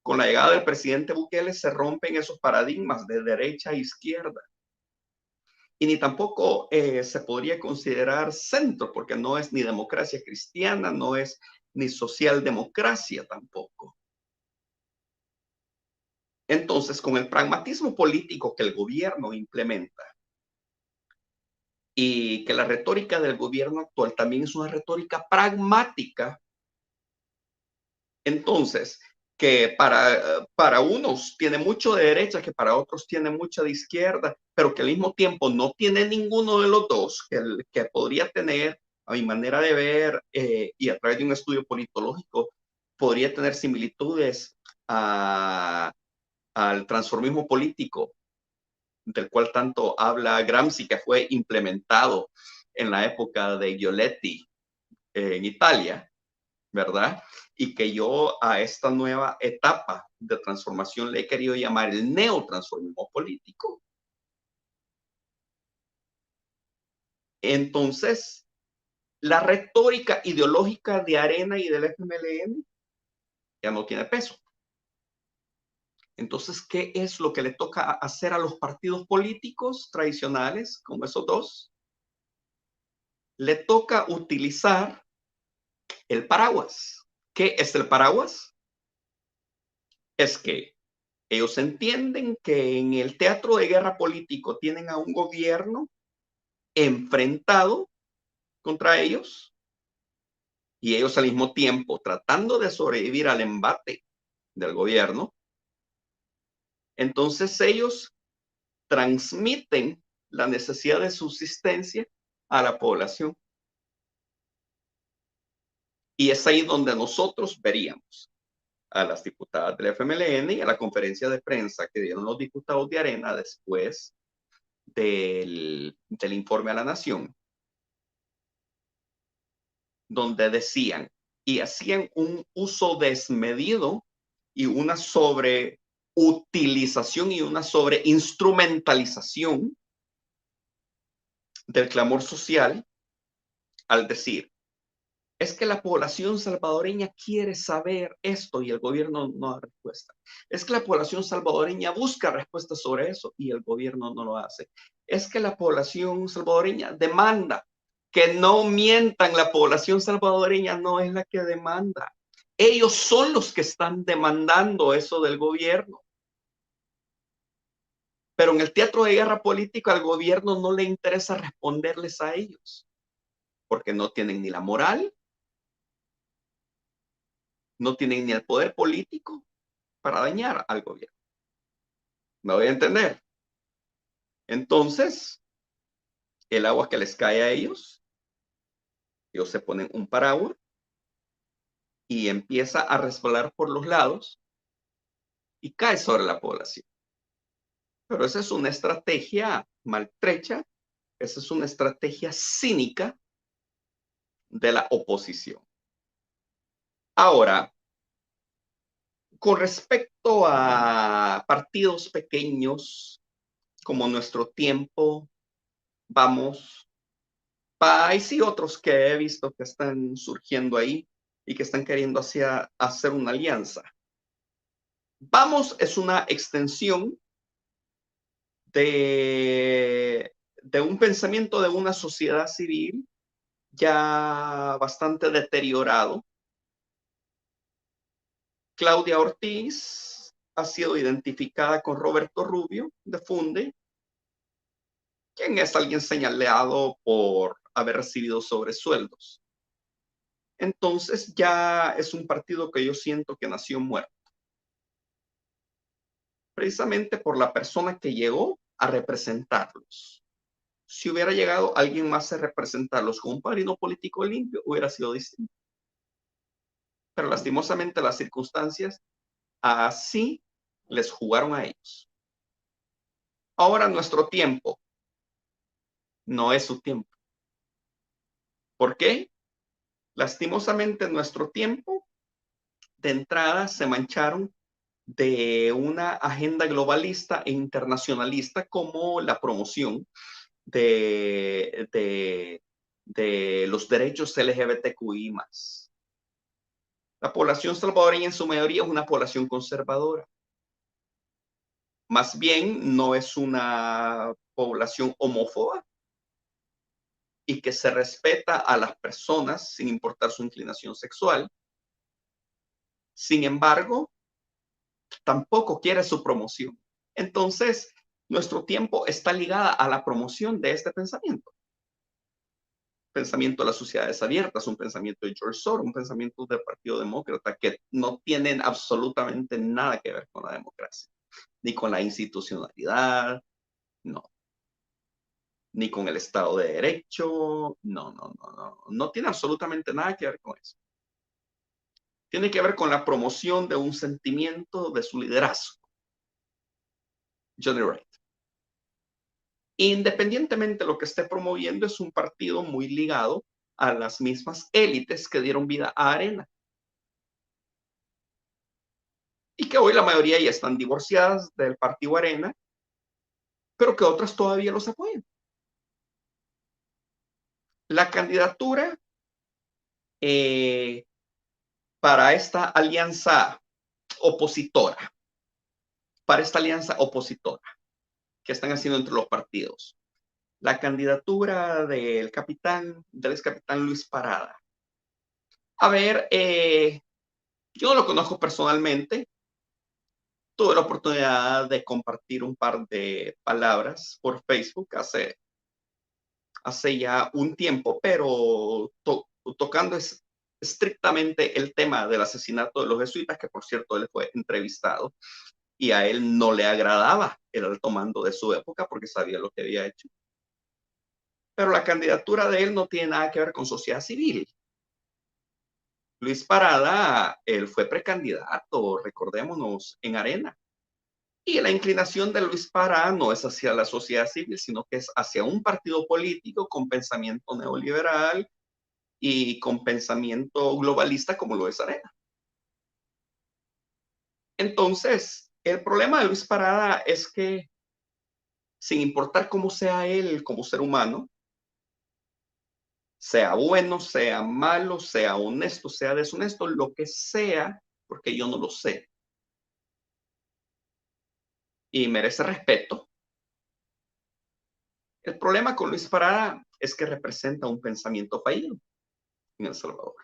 con la llegada del presidente Bukele se rompen esos paradigmas de derecha a izquierda. Y ni tampoco se podría considerar centro, porque no es ni democracia cristiana, no es ni socialdemocracia tampoco. Entonces, con el pragmatismo político que el gobierno implementa y que la retórica del gobierno actual también es una retórica pragmática, entonces, que para unos tiene mucho de derecha, que para otros tiene mucha de izquierda, pero que al mismo tiempo no tiene ninguno de los dos, que podría tener, a mi manera de ver, y a través de un estudio politológico, podría tener similitudes a al transformismo político, del cual tanto habla Gramsci, que fue implementado en la época de Giolitti en Italia, ¿verdad? Y que yo a esta nueva etapa de transformación le he querido llamar el neotransformismo político. Entonces, la retórica ideológica de Arena y del FMLN ya no tiene peso. Entonces, ¿qué es lo que le toca hacer a los partidos políticos tradicionales, como esos dos? Le toca utilizar el paraguas. ¿Qué es el paraguas? Es que ellos entienden que en el teatro de guerra político tienen a un gobierno enfrentado contra ellos y ellos al mismo tiempo tratando de sobrevivir al embate del gobierno. Entonces ellos transmiten la necesidad de subsistencia a la población. Y es ahí donde nosotros veríamos a las diputadas del FMLN y a la conferencia de prensa que dieron los diputados de Arena después del informe a la Nación, donde decían y hacían un uso desmedido y una sobreutilización y una sobreinstrumentalización del clamor social al decir, es que la población salvadoreña quiere saber esto y el gobierno no da respuesta. Es que la población salvadoreña busca respuestas sobre eso y el gobierno no lo hace. Es que la población salvadoreña demanda que no mientan. La población salvadoreña no es la que demanda. Ellos son los que están demandando eso del gobierno. Pero en el teatro de guerra política al gobierno no le interesa responderles a ellos porque no tienen ni la moral, no tienen ni el poder político para dañar al gobierno. ¿Me voy a entender? Entonces, el agua que les cae a ellos se ponen un paraguas y empieza a resbalar por los lados y cae sobre la población. Pero esa es una estrategia maltrecha, esa es una estrategia cínica de la oposición. Ahora, con respecto a partidos pequeños, como Nuestro Tiempo, Vamos, País y otros que he visto que están surgiendo ahí y que están queriendo hacer una alianza. Vamos es una extensión de un pensamiento de una sociedad civil ya bastante deteriorado. Claudia Ortiz ha sido identificada con Roberto Rubio de Funde, quien es alguien señalado por haber recibido sobresueldos. Entonces ya es un partido que yo siento que nació muerto, precisamente por la persona que llegó a representarlos. Si hubiera llegado alguien más a representarlos con un padrino político limpio, hubiera sido distinto. Pero lastimosamente las circunstancias así les jugaron a ellos. Ahora Nuestro Tiempo no es su tiempo. ¿Por qué? Lastimosamente Nuestro Tiempo de entrada se mancharon de una agenda globalista e internacionalista como la promoción de los derechos LGBTQI+. La población salvadoreña en su mayoría es una población conservadora. Más bien no es una población homófoba y que se respeta a las personas sin importar su inclinación sexual. Sin embargo, tampoco quiere su promoción. Entonces, Nuestro Tiempo está ligada a la promoción de este pensamiento. Pensamiento de las sociedades abiertas, un pensamiento de George Soros, un pensamiento del Partido Demócrata que no tienen absolutamente nada que ver con la democracia, ni con la institucionalidad, no, ni con el Estado de Derecho, no tiene absolutamente nada que ver con eso. Tiene que ver con la promoción de un sentimiento de su liderazgo. Johnny Wright. Independientemente de lo que esté promoviendo, es un partido muy ligado a las mismas élites que dieron vida a Arena. Y que hoy la mayoría ya están divorciadas del partido Arena, pero que otras todavía los apoyan. La candidatura para esta alianza opositora, que están haciendo entre los partidos. La candidatura del ex capitán Luis Parada. A ver, yo no lo conozco personalmente. Tuve la oportunidad de compartir un par de palabras por Facebook hace ya un tiempo, pero tocando estrictamente el tema del asesinato de los jesuitas, que por cierto él fue entrevistado y a él no le agradaba el alto mando de su época porque sabía lo que había hecho. Pero la candidatura de él no tiene nada que ver con sociedad civil. Luis Parada, él fue precandidato, recordémonos, en Arena. Y la inclinación de Luis Parada no es hacia la sociedad civil, sino que es hacia un partido político con pensamiento neoliberal y con pensamiento globalista como lo es Arena. Entonces, el problema de Luis Parada es que, sin importar cómo sea él como ser humano, sea bueno, sea malo, sea honesto, sea deshonesto, lo que sea, porque yo no lo sé, y merece respeto. El problema con Luis Parada es que representa un pensamiento fallido en El Salvador.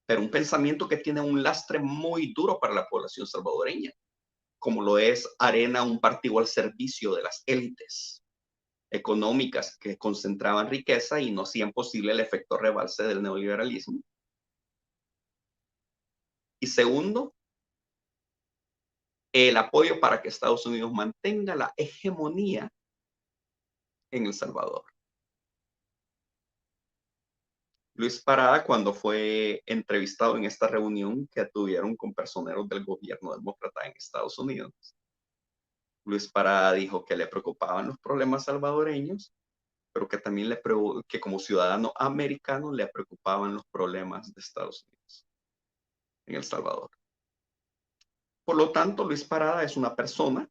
Pero un pensamiento que tiene un lastre muy duro para la población salvadoreña, como lo es Arena, un partido al servicio de las élites económicas que concentraban riqueza y no hacían posible el efecto rebalse del neoliberalismo. Y segundo, el apoyo para que Estados Unidos mantenga la hegemonía en El Salvador. Luis Parada, cuando fue entrevistado en esta reunión que tuvieron con personeros del gobierno demócrata en Estados Unidos, Luis Parada dijo que le preocupaban los problemas salvadoreños, pero que también que como ciudadano americano le preocupaban los problemas de Estados Unidos en El Salvador. Por lo tanto, Luis Parada es una persona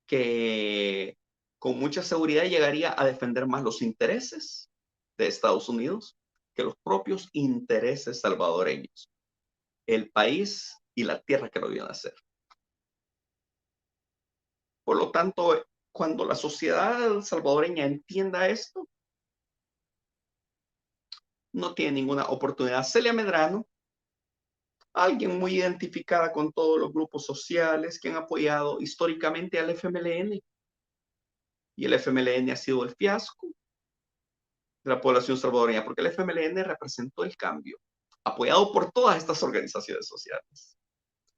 que con mucha seguridad llegaría a defender más los intereses de Estados Unidos que los propios intereses salvadoreños, el país y la tierra que lo vio nacer. Por lo tanto, cuando la sociedad salvadoreña entienda esto, no tiene ninguna oportunidad. Celia Medrano, alguien muy identificada con todos los grupos sociales que han apoyado históricamente al FMLN. Y el FMLN ha sido el fiasco de la población salvadoreña, porque el FMLN representó el cambio, apoyado por todas estas organizaciones sociales.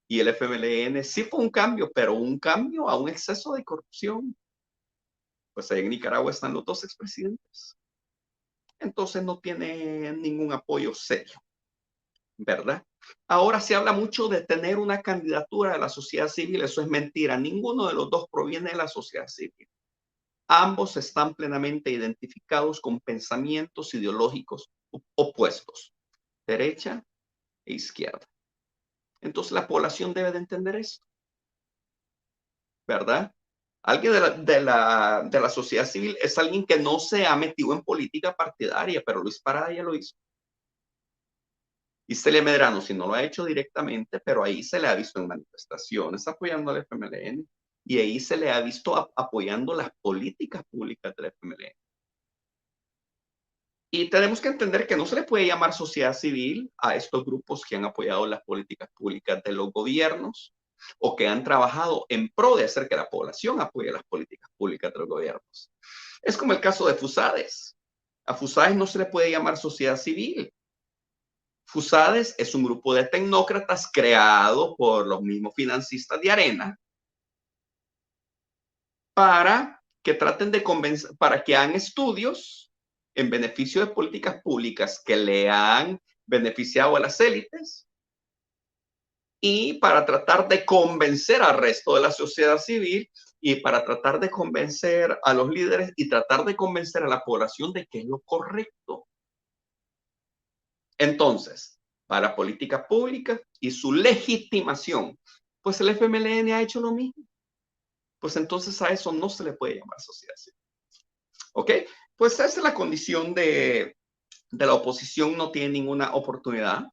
Y el FMLN sí fue un cambio, pero un cambio a un exceso de corrupción. Pues ahí en Nicaragua están los dos expresidentes. Entonces no tiene ningún apoyo serio, ¿verdad? Ahora se habla mucho de tener una candidatura de la sociedad civil. Eso es mentira. Ninguno de los dos proviene de la sociedad civil. Ambos están plenamente identificados con pensamientos ideológicos opuestos, derecha e izquierda. Entonces la población debe de entender esto, ¿verdad? Alguien de la sociedad civil es alguien que no se ha metido en política partidaria, pero Luis Parada ya lo hizo. Y Celia Medrano, si no lo ha hecho directamente, pero ahí se le ha visto en manifestaciones apoyando al FMLN y ahí se le ha visto apoyando las políticas públicas del FMLN. Y tenemos que entender que no se le puede llamar sociedad civil a estos grupos que han apoyado las políticas públicas de los gobiernos o que han trabajado en pro de hacer que la población apoye las políticas públicas de los gobiernos. Es como el caso de FUSADES. A FUSADES no se le puede llamar sociedad civil. FUSADES es un grupo de tecnócratas creado por los mismos financistas de Arena para que traten de convencer, para que hagan estudios en beneficio de políticas públicas que le han beneficiado a las élites y para tratar de convencer al resto de la sociedad civil y para tratar de convencer a los líderes y tratar de convencer a la población de que es lo correcto. Entonces, para política pública y su legitimación, pues el FMLN ha hecho lo mismo. Pues entonces a eso no se le puede llamar sociedad civil. ¿Ok? Pues esa es la condición de la oposición, no tiene ninguna oportunidad.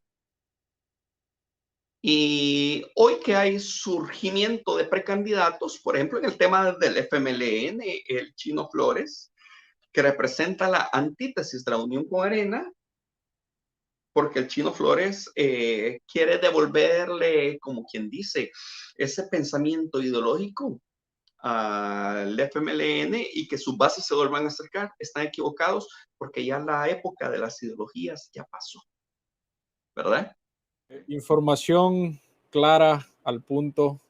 Y hoy que hay surgimiento de precandidatos, por ejemplo, en el tema del FMLN, el Chino Flores, que representa la antítesis de la unión con Arena, porque el Chino Flores quiere devolverle, como quien dice, ese pensamiento ideológico al FMLN y que sus bases se vuelvan a acercar. Están equivocados porque ya la época de las ideologías ya pasó, ¿verdad? Información clara, al punto.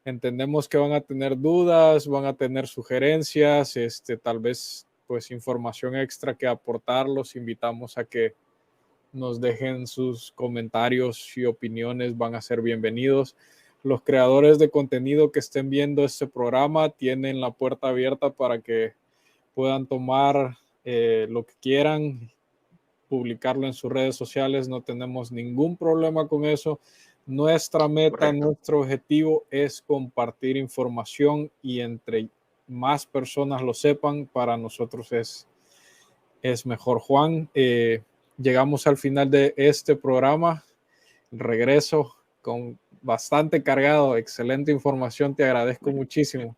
Entendemos que van a tener dudas, van a tener sugerencias, tal vez pues información extra que aportar. Los invitamos a que nos dejen sus comentarios y opiniones, van a ser bienvenidos. Los creadores de contenido que estén viendo este programa tienen la puerta abierta para que puedan tomar lo que quieran, publicarlo en sus redes sociales, no tenemos ningún problema con eso. Nuestra meta, correcto, nuestro objetivo es compartir información y entre más personas lo sepan, para nosotros es mejor. Juan, llegamos al final de este programa, regreso con bastante cargado, excelente información, te agradezco muchísimo.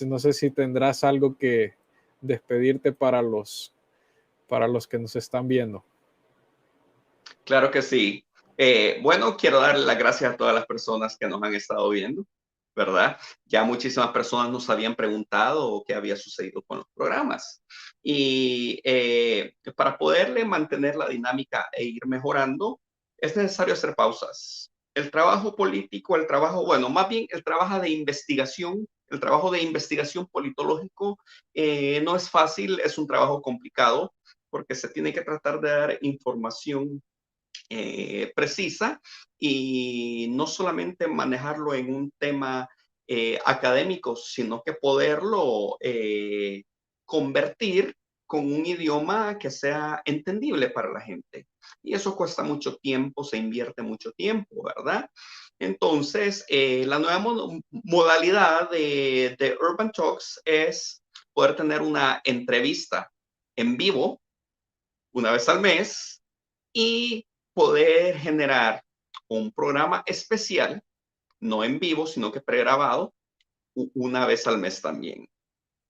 No sé si tendrás algo que despedirte para los que nos están viendo. Claro que sí. Bueno, quiero darle las gracias a todas las personas que nos han estado viendo, ¿verdad? Ya muchísimas personas nos habían preguntado qué había sucedido con los programas. Y para poderle mantener la dinámica e ir mejorando, es necesario hacer pausas. El trabajo político, el trabajo, bueno, más bien el trabajo de investigación, el trabajo de investigación politológico no es fácil, es un trabajo complicado porque se tiene que tratar de dar información precisa y no solamente manejarlo en un tema académico, sino que poderlo convertir con un idioma que sea entendible para la gente. Y eso cuesta mucho tiempo, se invierte mucho tiempo, ¿verdad? Entonces, la nueva modalidad de Urban Talks es poder tener una entrevista en vivo una vez al mes y poder generar un programa especial, no en vivo, sino que pregrabado, una vez al mes también,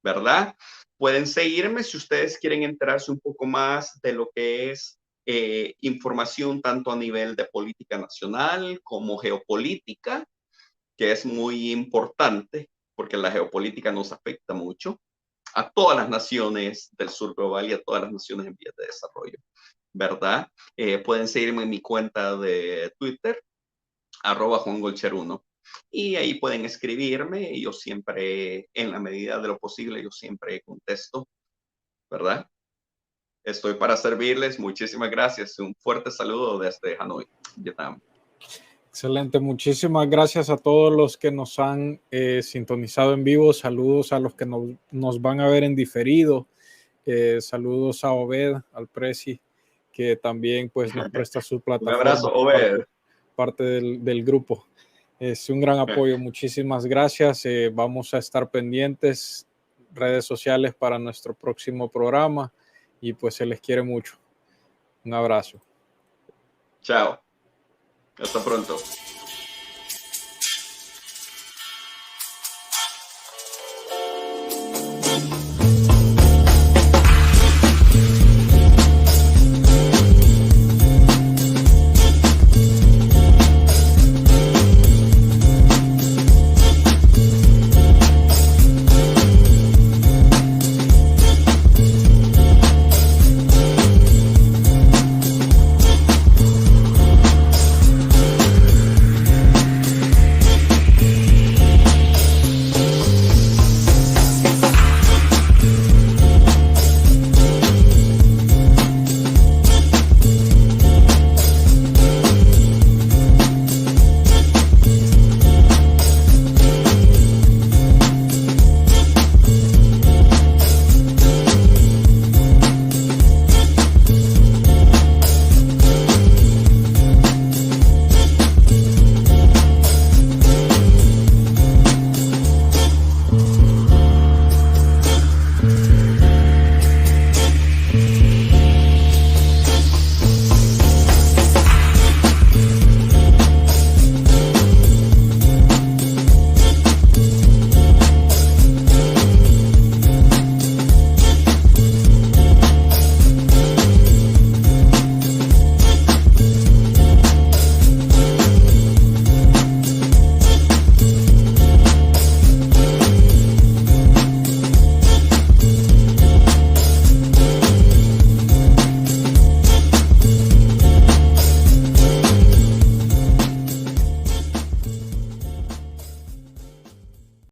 ¿verdad? Pueden seguirme si ustedes quieren enterarse un poco más de lo que es información tanto a nivel de política nacional como geopolítica, que es muy importante porque la geopolítica nos afecta mucho a todas las naciones del sur global y a todas las naciones en vías de desarrollo, ¿verdad? Pueden seguirme en mi cuenta de Twitter, @JuanGolcher1. Y ahí pueden escribirme y yo siempre, en la medida de lo posible, yo siempre contesto, ¿verdad? Estoy para servirles. Muchísimas gracias. Un fuerte saludo desde Hanoi, Vietnam. Excelente, muchísimas gracias a todos los que nos han sintonizado en vivo, saludos a los que nos van a ver en diferido, saludos a Obed, al Prezi, que también pues nos presta su plataforma. Un abrazo, Obed. Parte del grupo. Es un gran apoyo, muchísimas gracias, vamos a estar pendientes, redes sociales para nuestro próximo programa y pues se les quiere mucho. Un abrazo. Chao. Hasta pronto.